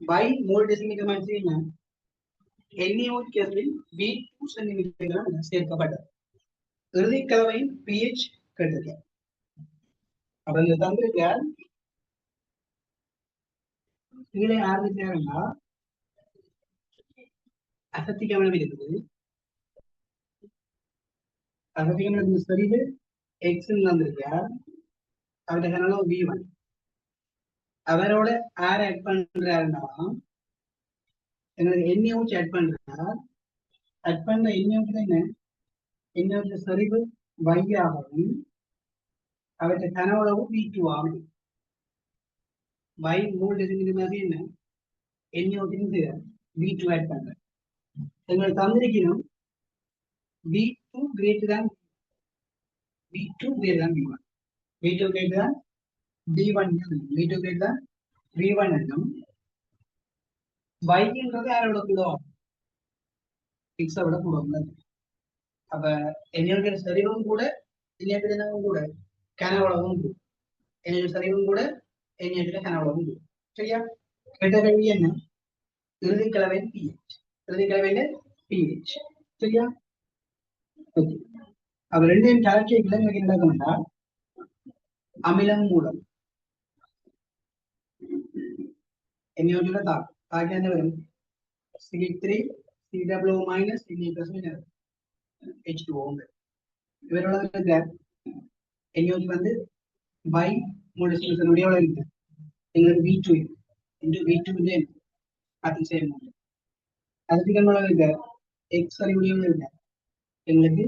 y மூல் டெசிமீட்டர் மேட்ச் என்ன NaOH கேஸில் B2 சென்டிமீட்டர் சேர்க்கப்பட்டது இறுதி கலவையின் pH கேட்டது அப்ப இந்த தந்திருக்க கீழே ஆரம்பிச்சாங்கன்னா அசட்டிக் அமிலம் இருக்குது அசட்டிக் அமிலத்தின் செறிவு எக்ஸ் வந்திருக்கா அவருடைய கணக்கு B1 அவரோட ஆர் ஆட் பண்றாருன்னா எங்களுக்கு NaOH ஆட் பண்றாரு ஆட் பண்ற NaOH என்ன NaOH செறிவு y ஆகவும் அவருடைய கனவுளவு B2 ஆகும் y மூல் டெசிமீட்டர் மாதிரி என்ன NaOH B2 ஆட் பண்ற எங்களுக்கு தந்திருக்கணும் B2 greater than B2 greater than B1 B2 greater than B1 B2 greater than B1 என்னும் y என்றது யாரோட கூட x விட கூட அப்ப என்னுடைய சரிவும் கூட என்னுடைய கூட கனவளவும் கூட என்னுடைய சரிவும் கூட என்னுடைய கனவளவும் கூட சரியா கேட்ட கேள்வி என்ன இறுதி கலவையின் pH இறுதி கலவையில pH சரியா அப்ப ரெண்டையும் கலக்கியக்குள்ள எனக்கு என்ன நடக்கும்னா அமிலம் மூலம் என்னோட தாக்கி என்ன வரும் C3 CW minus H2O இவரோட NaOH வந்து by மோடிஃபிகேஷன் உடைய இருக்கு எங்களுக்கு V2 into V2 அது சேம் அதுக்கு என்ன இருக்கு X அறிவுடைய இருக்கு எங்களுக்கு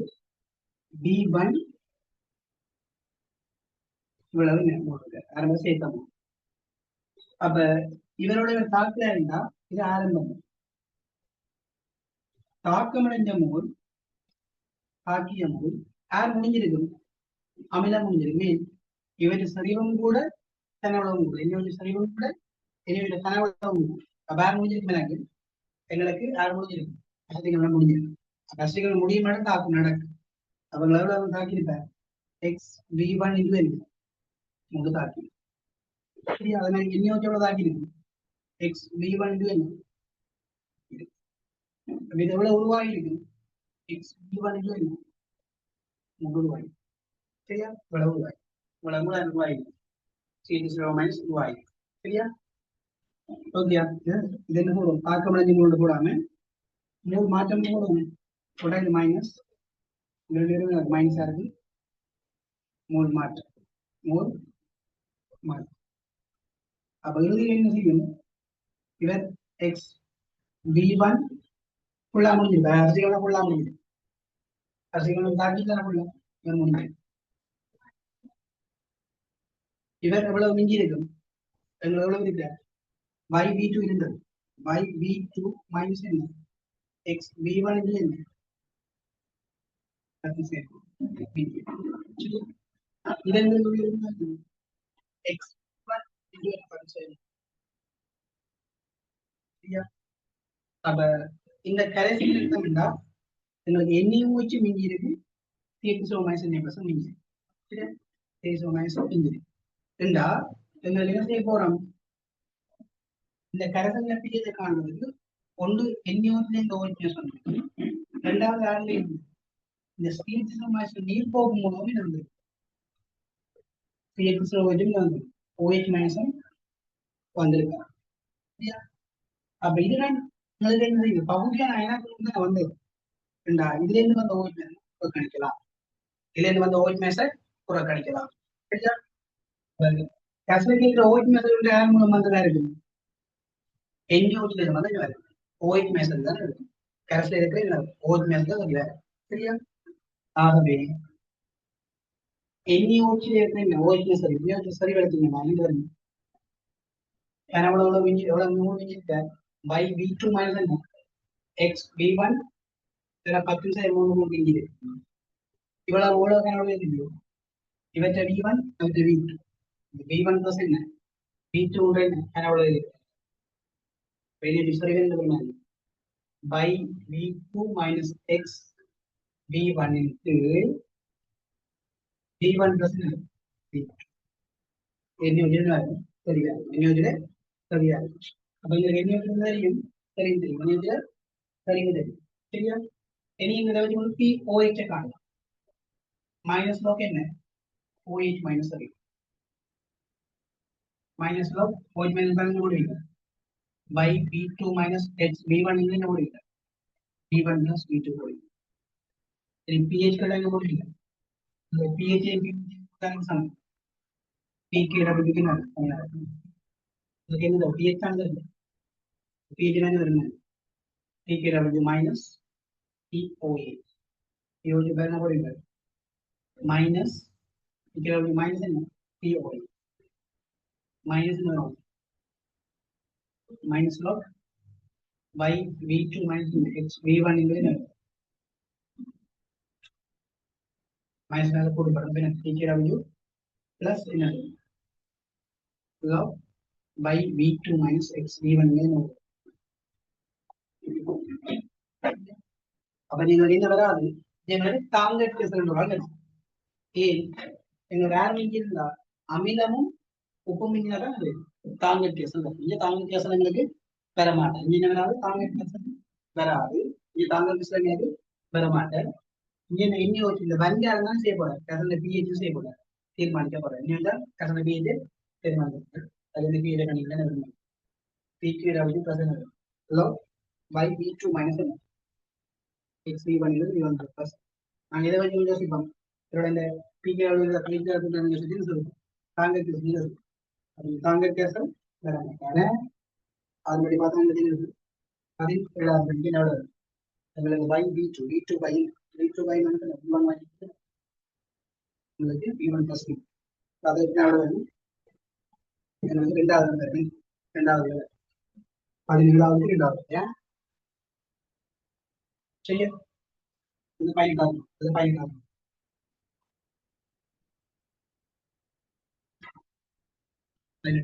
B1 இவ்வளவு ஆரம்ப சேர்த்தோம் அப்ப இவரோட தாக்கல இருந்தா இது ஆரம்பம் தாக்கமடைஞ்ச மூல் தாக்கிய மூல் யார் முடிஞ்சிருக்கும் அமிலம் முடிஞ்சிருக்கு இவரு சரிவும் கூட கனவுளவு மூன்று என்ன சரிவும் கூட என்னுடைய கனவுளவு மூன்று அப்ப யார் முடிஞ்சிருக்கு எனக்கு எங்களுக்கு யார் முடிஞ்சிருக்கு கஷ்டிகள் முடிஞ்சிருக்கு கஷ்டிகள் முடியும் இடம் தாக்கும் நடக்கு அவங்க எவ்வளவு தாக்கியிருப்பார் எக்ஸ் v1 இது மூன்று தாக்கி சரி அதனால என்ன எவ்வளவு தாக்கி இருக்கு எக்ஸ் v1 இது என்ன இது எவ்வளவு உருவாகி இருக்கு எக்ஸ் v1 இது என்ன மூன்று ரூபாய் சரியா இவ்வளவு ரூபாய் இவ்வளவு மூணு ரூபாய் மைனஸ் ரூபாய் சரியா ஓகேயா இது என்ன போடும் பார்க்க முடிஞ்சு கொண்டு போடாம மூணு மாற்றம் போடும் உடனே மைனஸ் மைனஸா இருக்கு மூணு மாற்றம் மூணு மாற்றம் அப்ப இறுதியில் என்ன செய்யும் இவர் எக்ஸ் v1 ஃபுல்லா முடிஞ்சிருக்கு அரிசிகளை ஃபுல்லா முடிஞ்சிருக்கு அரிசிகளை தாக்கி தானே ஃபுல்லா இவர் முடிஞ்சு இவர் எவ்வளவு மிஞ்சி இருக்கும் எங்களுக்கு எவ்வளவு இருக்கிறார் y v2 இருந்தது y v2 மைனஸ் என்ன x v1 இது என்ன அது சரி இதன் x 1 இது என்ன ஃபங்க்ஷன் சரியா அப்ப இந்த கடைசி எடுத்தோம்னா எங்களுக்கு எண்ணியும் வச்சு மிஞ்சி இருக்கு தேர்ட்டி மைனஸ் என்ன பர்சன்ட் மிஞ்சி சரியா தேர்ட்டி மைனஸ் மிஞ்சி ரெண்டா எங்களுக்கு என்ன செய்ய போறோம் இந்த கரசல்ல பிரியை காண்பதற்கு ஒன்று எண்ணியூர்ல இந்த ஓய்வு சொன்னோம் ரெண்டாவது ஆண்டு இந்த ஸ்பீட் நீர் போகும் மூலமே நடந்தது ஓய்வு மேசம் வந்திருக்காங்க அப்ப இதுதான் இது பகுதியான எனக்கு வந்தது ரெண்டா இதுல இருந்து வந்த ஓய்வு மேசம் புறக்கணிக்கலாம் இதுல இருந்து வந்த ஓய்வு மேச புறக்கணிக்கலாம் சரியா கசல கேட்கிற ஓய்வு மேசம் யார் மூலம் வந்ததா இருக்கு என்ஜிஓல வந்து வேறு ஓய்ட் மேசன் தான் இருக்கும் கரஸ்ல இருக்கிற ஓய்ட் மேசன் தான் வேறு சரியா ஆகவே என்ஜிஓல இருக்கிற ஓய்ட் மேசன் சரி வளர்த்தீங்கன்னா இது வரும் எவ்வளவு மிஞ்சி எவ்வளவு மூணு மிஞ்சிருக்க பை v2 மைனஸ் என்ன எக்ஸ் v1 இதுல 10 நிமிஷம் மூணு மூணு மிஞ்சிது இவ்வளவு எவ்வளவு கனவு இருக்கு இவற்றை v1 இவற்றை v2 v1 பிளஸ் என்ன v2 கனவு இருக்கு வெளியே disturbance by v2 minus x v1 into v1 plus சரியா சரியா அப்ப இந்த தெரியும் தெரியும் தெரியும் சரியா இனி இந்த வச்சு p OH காணலாம் மைனஸ் log என்ன OH மைனஸ் சரி மைனஸ் log OH மைனஸ் பண்ணி முடியுங்க by v2 minus x v1 இங்க ஓடிங்க v1 plus v2 ஓடிங்க இனி pH கட எங்க ஓடிங்க இந்த pH தான் சமம் pK w க்கு நான் இதுக்கு என்ன pH தான் இருக்கு pH என்ன வருங்க pK w minus POH POH பேர் என்ன ஓடிங்க minus pK w minus என்ன POH minus என்ன minus log by v2 minus x v1 into minus மேல போட்டு படம் pKW plus log by v2 minus x v1 அப்ப நீங்கள் என்ன வராது எங்களுக்கு தாங்கட் கேசல் ஏன் எங்க வேற இருந்தா அமிலமும் உப்பும் மிஞ்சினா தாங்கட் கேசல் இங்க தாங்கட் கேசல் எங்களுக்கு வர மாட்டேன் இங்க என்ன வராது தாங்கட் கேசல் வராது இங்க தாங்கட் கேசல் எங்களுக்கு வர மாட்டேன் இங்க இன்னும் ஒரு இந்த வங்கியால தான் செய்ய போறேன் கசந்த பிஹெச் செய்ய போறேன் தீர்மானிக்க போறேன் இன்னும் கசந்த பிஹெச் தீர்மானிக்க அது வந்து பிஹெச் கணிக்க விரும்புகிறேன் PQW present log by v2 minus x v1 is v1 plus நான் இதை வச்சு யோசிப்போம் இதோட இந்த PQW PQW சொல்லுவோம் தாங்கட் கேசல் அப்படி தாங்கட் கேசல் வர மாட்டேன் அதுபடி பார்த்தா 17 மணிக்கு எவ்வளவு எங்களுக்கு by v2 by v2 by உங்களுக்கு v1 plus v அது எவ்வளவு வரும் எனக்கு ரெண்டாவது 17வது ஏன் சரியா இது பயன்படாது ஓகே.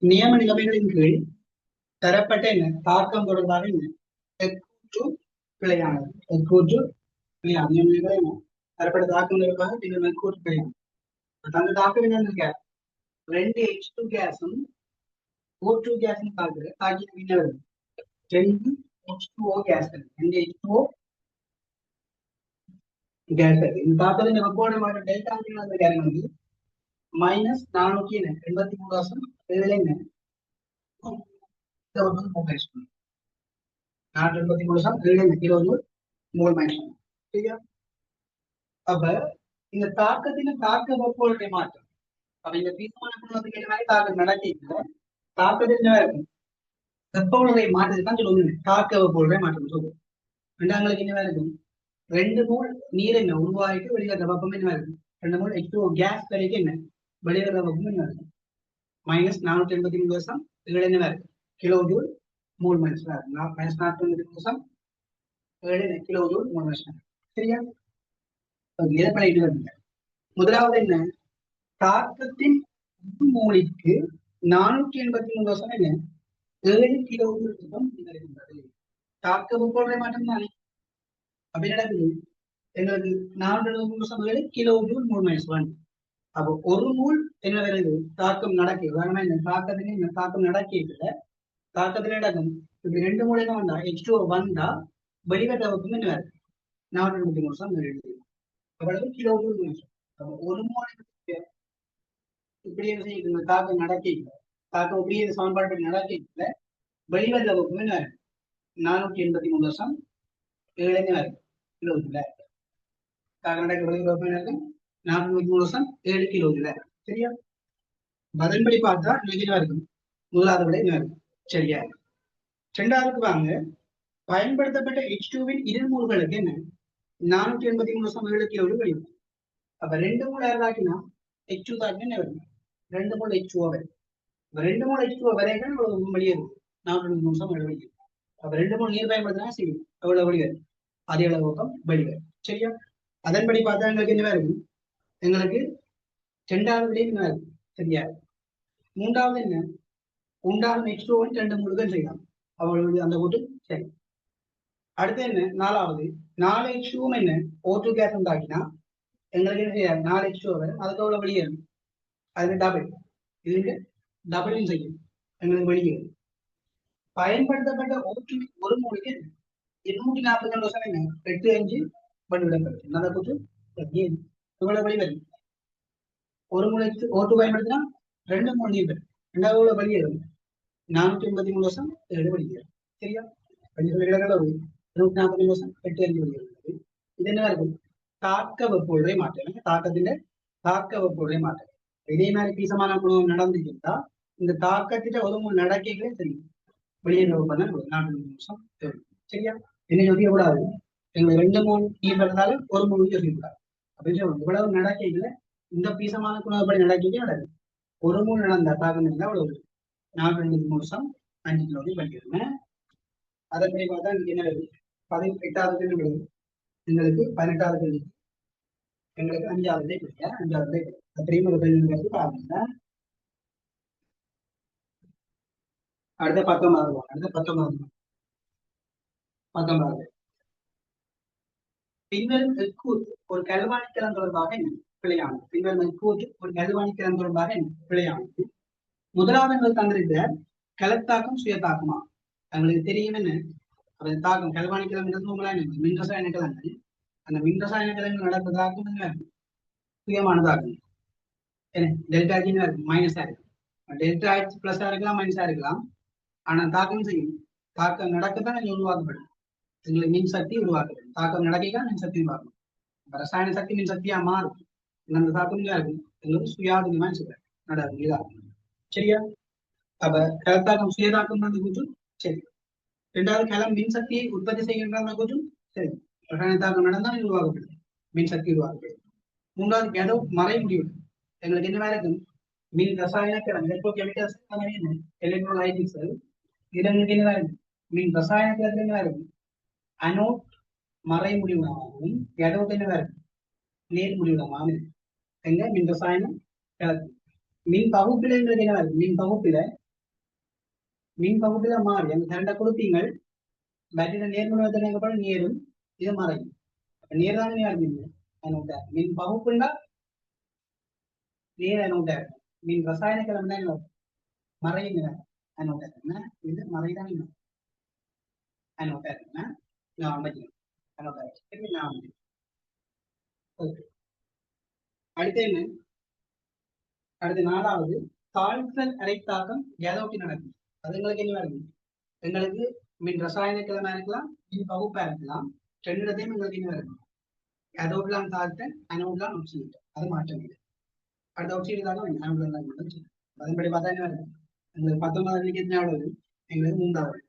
நியம நிலைமைகளின் கீழ் தரப்பட்ட என்ன தாக்கம் தொடர்பாக என்ன எக்கூற்று பிழையானது. எக்கூற்று பிழையானது. நியம நிலைகள் என்ன தரப்பட்ட தாக்கம் தொடர்பாக பின்னர் எக்கூற்று பிழையானது. அந்த தாக்கம் என்னன்னு இருக்க ரெண்டு H2 கேஸும் O2 கேஸும் தாக்குது. தாக்கி என்ன வருது ரெண்டு H2O கேஸ் ரெண்டு H2O கேஸ் இந்த தாக்கத்தின் வெப்போட மாற்ற டெல்டா வந்து மைனஸ் 483 என்ன 483 மோல் மைனஸ். சரியா? அப்ப இந்த தாக்கத்தில தாக்க வெப்போடைய மாற்றம் அப்ப இந்த பீசமான குணத்துக்கு என்ன மாதிரி தாக்கம் நடக்கிற தாக்கத்தில் என்ன இருக்கும் வெப்போடைய மாற்றத்தை தான் சொல்லுவாங்க தாக்க வெப்போடைய மாற்றம் சொல்லுவோம். ரெண்டாங்களுக்கு என்ன இருக்கும் ரெண்டு மூல் நீர் என்ன உருவாகிட்டு வெளிவர வெப்பம் என்ன இருக்கும் ரெண்டு மூல் H2O கேஸ் வரைக்கும் என்ன வெளிவர வெப்பம் என்ன இருக்கும் மைனஸ் 483 என்ன இருக்கு kilo joule மூல் minus minus 483 kilo joule மூல் minus. சரியா? இதை பண்ணிட்டு வருங்க. முதலாவது என்ன தாக்கத்தின் மூலிக்கு 483 என்ன 7 கிலோ ஜூல் வெப்பம் இருக்கின்றது. தாக்க வெப்போடைய மாற்றம் தானே அப்படி நடக்குது எங்களுக்கு 483 கிலோ ஜூல் மூல் மைனஸ் 1. அப்போ ஒரு மூல் என்ன வருது தாக்கம் நடக்குது என்ன தாக்கத்திலே இந்த தாக்கம் நடக்கல தாக்கத்துல நடக்கும் இப்படி ரெண்டு மூல் என்ன வந்தா H2O வந்தா வெளிவர வெப்பம் என்ன வருது 483 எழுது அவ்வளவு கிலோ ஜூல் ஒரு மூல் இப்படி என்ன செய்யுது தாக்கம் நடக்கல தாக்கம் இப்படியே சமன்பாடு நடக்கல வெளிவர வெப்பம் என்ன 483 7 வருது கிலோ ஜூல தாக்கம் நடக்க வெளிவர வெப்பம் என்ன இருக்கு 483 7 கிலோ. சரியா? அதன்படி பார்த்தா நெகட்டிவா இருக்கும் முதலாவது விட என்ன இருக்கும் சரியா? இரண்டாவதுக்கு வாங்க பயன்படுத்தப்பட்ட H2வின் இருமூல்களுக்கு என்ன 483 7 கிலோ வெளியும். அப்ப ரெண்டு மூல் யாராக்கினா H2 தாக்கினா என்ன வரும் ரெண்டு மூல் H2O வரும். ரெண்டு மூல் H2O வரைக்கும் இவ்வளவு வெளியே இருக்கும் 483 வெளியே. அப்ப ரெண்டு மூல் நீர் பயன்படுத்தினா சரி எவ்வளவு வெளியே அதே அளவு வெப்பம் வெளியே. சரியா? அதன்படி பார்த்தா எங்களுக்கு என்ன இருக்கும் எங்களுக்கு இரண்டாவது என்ன இருக்கும் சரியா? மூன்றாவது என்ன உண்டான H2O ரெண்டு மூல்கள் செய்யலாம் அவங்களுக்கு அந்த கூட்டு சரி. அடுத்து என்ன நாலாவது 4 H2O என்ன O2 கேஸ் உண்டாக்கினா எங்களுக்கு என்ன செய்யாது 4 H2O வரும் அதுக்கு அவ்வளவு வெளியே இருக்கும் அது டபுள் இதுக்கு டபுளும் செய்யும் எங்களுக்கு வெளியே. பயன்படுத்தப்பட்ட O2 ஒரு மூலிக்கு 242 என்ன 8 பண்ணிவிடப்படும் அந்த கூட்டு இவ்வளவு வெளி வரும். ஒரு மூளைக்கு O2 பயன்படுத்தினா ரெண்டு மூணு நீர் வரும் ரெண்டாவது வெளியே வரும் 483 வெளியேறும். சரியா? 243 8 வெளியேறுகிறது. இது என்ன இருக்கும் தாக்க வெப்பொழுதை மாற்றம் தாக்கத்தின் தாக்க வெப்பொழுதை மாற்றம். இதே மாதிரி பீசமான குணம் நடந்துக்கிட்டா இந்த தாக்கத்திட்ட ஒரு மூணு நடக்கைகளே தெரியும் வெளியேற வெப்பம் தான் 4 சரியா? என்ன சொல்லிய கூடாது எங்களுக்கு ரெண்டு மூணு நீர் வரதாலும் ஒரு மூணு சொல்லிக்கூடாது அப்படின்னு சொல்லுவோம். இவ்வளவு நடக்கைகளை இந்த பீசமான குணப்படி நடக்கைக்கே நடக்கும் ஒரு மூணு நடந்த தாக்கம் இருந்தா அவ்வளவு 4 5 கிலோ பண்ணிடுவேன். அதன்படி பார்த்தா இங்க என்ன வருது 18வது கேள்வி வருது எங்களுக்கு 18வது கேள்வி எங்களுக்கு 5வது கிடையாது 5வது அப்படியும் ஒரு கேள்வி வருது பாருங்க. அடுத்த 19வது அடுத்த 19வது பின்வரும் எக்கூற்று ஒரு கல்வானிக்கலம் தொடர்பாக என்ன பிழையானது. பின்வரும் எக்கூற்று ஒரு கல்வானிக்கலம் தொடர்பாக என்ன பிழையானது. முதலாவது எங்களுக்கு தந்திருந்த கலத்தாக்கம் சுயதாக்கமா எங்களுக்கு தெரியும் என்ன அது தாக்கம் கல்வானிக்கலம் மின்ரசாயன கலங்கள் அந்த மின்ரசாயன கலங்கள் நடப்பதாக்கும் சுயமானதாகும் என்ன டெல்டா ஜின்னு இருக்கும் மைனஸா இருக்கும் டெல்டா எக்ஸ் பிளஸா இருக்கலாம் மைனஸா இருக்கலாம் ஆனா தாக்கம் செய்யும் தாக்கம் நடக்கத்தான் உருவாக்கப்படும் எங்களுக்கு மின் சக்தி உருவாக்கப்படும் தாக்கம் நடக்க மின் சக்தி உருவாக்கும் ரசாயன சக்தி மின் சக்தியா மாறும் அந்த தாக்கம் இருக்கும் எங்களுக்கு சுயாதீனமா நடக்கும் இதாகும். சரியா? அப்ப கலத்தாக்கம் சுயதாக்கம் கூட்டு சரி இரண்டாவது களம் மின்சக்தியை உற்பத்தி செய்கின்ற கொஞ்சம் சரி ரசாயன தாக்கம் நடந்தால் உருவாக்கப்படுது மின்சக்தி உருவாக்கப்படுது. மூன்றாவது கேதோட் மறை முடிவு எங்களுக்கு என்ன இருக்கும் மின் ரசாயன கிளம் எலக்ட்ரோகெமிக்கல்ஸ் எலக்ட்ரோலைட்டிக்ஸ் இதற்கு என்ன இருக்கும் மின் ரசாயன கிளத்துல என்ன இருக்கும் அனோட் மறை முடிவுடமாகவும் கேதோட் என்ன இருக்கும் நேர் முடிவுடமாகவும் இருக்கு எங்க மின் ரசாயன கிளத்து. மின் பகுப்பில எங்களுக்கு என்ன இருக்கும் மின் பகுப்பில மாறி அந்த கரண்ட கொடுப்பீங்கள் பேட்டரியில நேர்முகத்தில் எங்கப்படும் நேரும் இது மறையும் நேர் தானே அனோட்டா மின் பகுப்புண்டா நேர் அனோட்டா இருக்கும் மின் ரசாயன கிளம்பு தான் என்ன மறையும் அனோட்டா இருக்குன்னா இது மறைதான் அனோட்டா இருக்குன்னா நான் அமைக்கணும் அனோட்டா இருக்கு நான் அமைக்கணும். ஓகே அடுத்து என்ன அடுத்து நாலாவது தாழ்த்தல் அரைத்தாக்கம் கேதோட்டில் நடக்கும். அது எங்களுக்கு என்ன இருக்கும் எங்களுக்கு மின் ரசாயன கிழமை இருக்கலாம் மின் பகுப்பா இருக்கலாம் ரெண்டுத்தையும் எங்களுக்கு என்ன இருக்கும் கேதோட்லாம் தாழ்த்தல் அனோட்லாம் ஆக்சிஜன் அது மாற்றம் இல்லை. அடுத்த ஆக்சிஜன் தாக்கம் அனோட்லாம் அதன்படி பார்த்தா என்ன இருக்கும் எங்களுக்கு 19 எத்தனை வருது எங்களுக்கு மூன்றாவது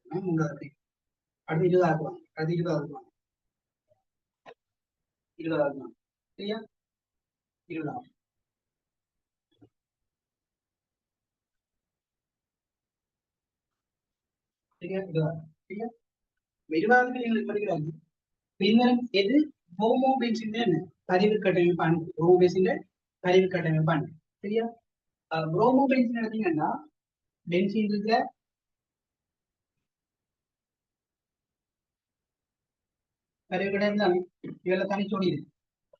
அடுத்து 20 ஆக்குவாங்க அடுத்து 20 ஆக்குவாங்க சரியா 20 ஆகும். விரிவாக எங்களுக்கு படிக்கிறாங்க. பின்வரும் எது ஹோமோபேன்சின் பதிவு கட்டமைப்பான் ஹோமோபேன்சின் பதிவு கட்டமைப்பான் சரியா. புரோமோபென்சின் எடுத்தீங்கன்னா பென்சின் இருக்க பதிவு கட்டமைப்பு இவர்ல தனிச்சோடி இருக்கு.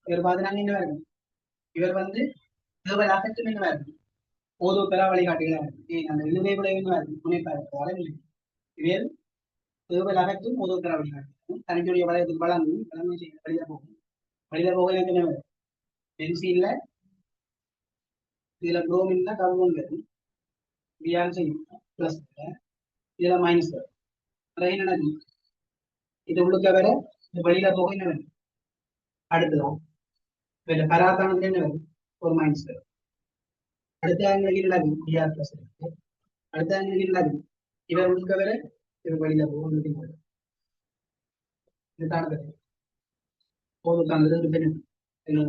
இவர் பாத்துனாங்க என்ன இருக்கும் இவர் வந்து தேவல் அகற்றும் என்ன இருக்கும் ஓதோ பெறா வழிகாட்டுகளா இருக்கு அந்த இழுவை விளைவு முனைப்பாரு இவர் தேவல் அகற்றும் ஓதோ பெறா வழிகாட்டு தனிச்சோடிய வளையத்துக்கு வளங்கும் வழியில போக என்ன பென்சின்ல இதுல குரோமின்ல கார்பன் வரும் வியான் செய்யும் பிளஸ் இதுல மைனஸ் வரும் என்ன இது உள்ளுக்க வேற இந்த வெளியில போக என்ன வரும் அடுத்துதான் பராத்தானதுல என்ன வரும் ஒரு மைனஸ் வரும் அடுத்த ஆங்கிலம் விஆர் பிளஸ் அடுத்த ஆங்கிலம் இவர் உள்ளுக்க வேற இது வெளியில போக இதுதானது போதுக்கானது ரிப்பன்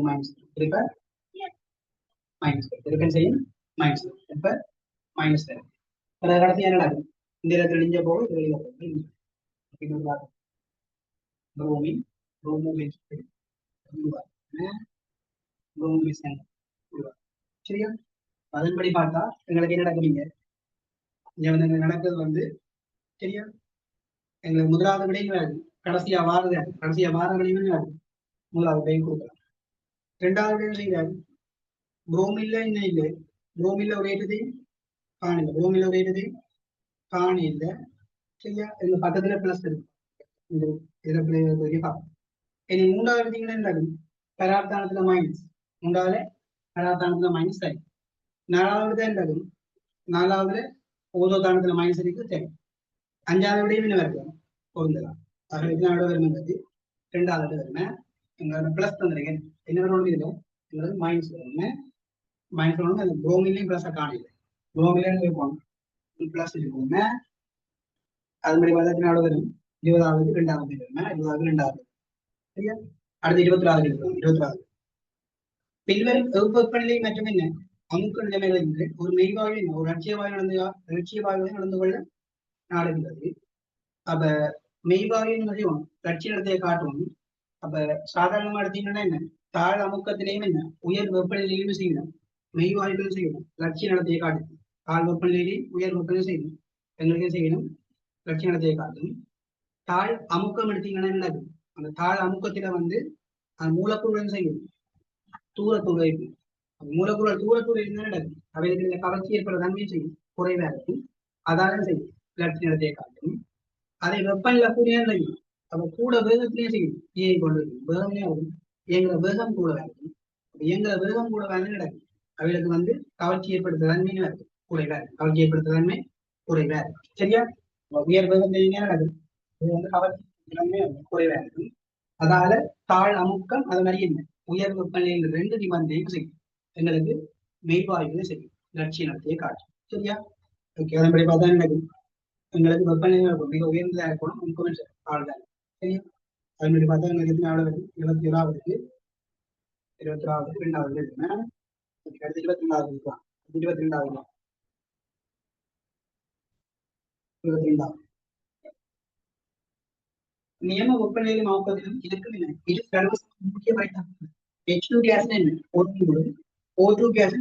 மைனஸ் திருப்ப மைனஸ் திருப்பன் செய்யும் மைனஸ் இப்ப மைனஸ் தரும் கடத்தி என்ன நடக்கும் இந்த இடத்துல இங்க போக இது வெளியில போகும் புரோமின் சரியா. அதன்படி பார்த்தா எங்களுக்கு என்ன நடக்குறீங்க இங்க வந்து நடக்கிறது வந்து சரியா எங்களுக்கு முதலாவது விடையும் கடைசியா வார விடையும் முதலாவது விடையும் கொடுக்கலாம். ரெண்டாவது விடையும் செய்யறாரு புரோமில்ல என்ன இல்லை புரோமில்ல ஒரு ஏற்றத்தையும் காணில்லை புரோமில்ல ஒரு ஏற்றத்தையும் காணி இல்லை சரியா. எங்க பக்கத்துல பிளஸ் இருக்கு இனி மூன்றாவது எடுத்தீங்கன்னா என்ன பரார்த்தானத்துல மைனஸ் மூன்றாவது பரார்த்தானத்துல மைனஸ் சரி. நாலாவது என்ன நாலாவதுல ஓதோ தானத்துல மைனஸ் இருக்கு சரி. அஞ்சாவது விடையும் என்ன வருது பொருந்தலாம் விட வரும்போது ரெண்டாவது வருமே எங்களோட பிளஸ் தந்துருக்கேன் என்ன வரணும் இதுல எங்களுக்கு மைனஸ் வருமே மைனஸ் வரணும் அந்த புரோமிலையும் பிளஸை காணல புரோமிலையும் வைப்போம் பிளஸ் இருக்குமே அது மாதிரி பார்த்தா வரும் 20வது ரெண்டாவது வருமே 20வது ரெண்டாவது சரியா. அடுத்து 24வது இருக்கும் 24வது பின்வரும் வெப்பநிலை மற்றும் என்ன அமுக்க நிலைமைகள் என்று ஒரு மெய்வாயு ஒரு லட்சிய வாயு நடந்து கொள்ள நாடுகிறது. அப்ப மெய்வாயு லட்சிய நடத்தையை காட்டணும். அப்ப சாதாரணமா எடுத்தீங்கன்னா என்ன தாழ் அமுக்கத்திலையும் என்ன உயர் வெப்பநிலையிலும் செய்யணும் மெய்வாயுகளும் செய்யணும் லட்சிய நடத்தையை காட்டணும். தாழ் வெப்பநிலையிலையும் உயர் வெப்பநிலை செய்யணும் எங்களுக்கே செய்யணும் லட்சிய நடத்தையை காட்டணும். தாழ் அமுக்கம் எடுத்தீங்கன்னா என்ன அந்த தாழ் அமுக்கத்துல வந்து அந்த மூலக்கூறுடன் செய்யணும் தூரத்தூர இருக்கும் மூலக்கூறுகள் தூரத்தூர இருந்தா நடக்கும் அவைகளுக்கு கவர்ச்சி ஏற்பட தன்மையும் செய்யும் குறைவா இருக்கும் அதாலும் செய்யும் லட்சிய நடத்தையை காட்டணும். அதை வெப்பநிலை கூடிய செய்யும் அப்ப கூட வேகத்திலேயே செய்யும் இயங்கி கொண்டு இருக்கும் வேகமே ஆகும் இயங்குற வேகம் கூட இருக்கும் இயங்குற வேகம் கூட வேலை நடக்கும் அவைகளுக்கு வந்து கவர்ச்சி ஏற்படுத்த தன்மையும் இருக்கும் குறைவா இருக்கும் கவர்ச்சி ஏற்படுத்த தன்மை குறைவா இருக்கும் சரியா. உயர் வேகத்திலேயே நடக்கும் இது வந்து கவர்ச்சி தன்மை குறைவா இருக்கும். அதால தாழ் அமுக்கம் அது மாதிரி என்ன உயர் வெப்பநிலையில் ரெண்டு நிபந்தனையும் செய்யும் எங்களுக்கு மெய்வாயுகளை செய்யும் லட்சிய நடத்தையை காட்டும் சரியா. ஓகே அதன்படி பார்த்தா நடக்கும் எங்களுக்கு வெப்பநிலை மிக உயர்ந்ததாக இருக்கணும் இன்ஃபர்மேஷன் ஆள்தான் சரியா. அதனுடைய பார்த்தா எங்களுக்கு எவ்வளவு வருது 27வது 22வது 2வது இருக்குன்னா அடுத்து 22வது இருக்கலாம் 22வது 22வது நியம வெப்பநிலை மாப்பதிலும் இருக்கும் என இரு சர்வ முக்கிய பயன்பாடு H2 கேஸ் என்ன O2 கேஸ்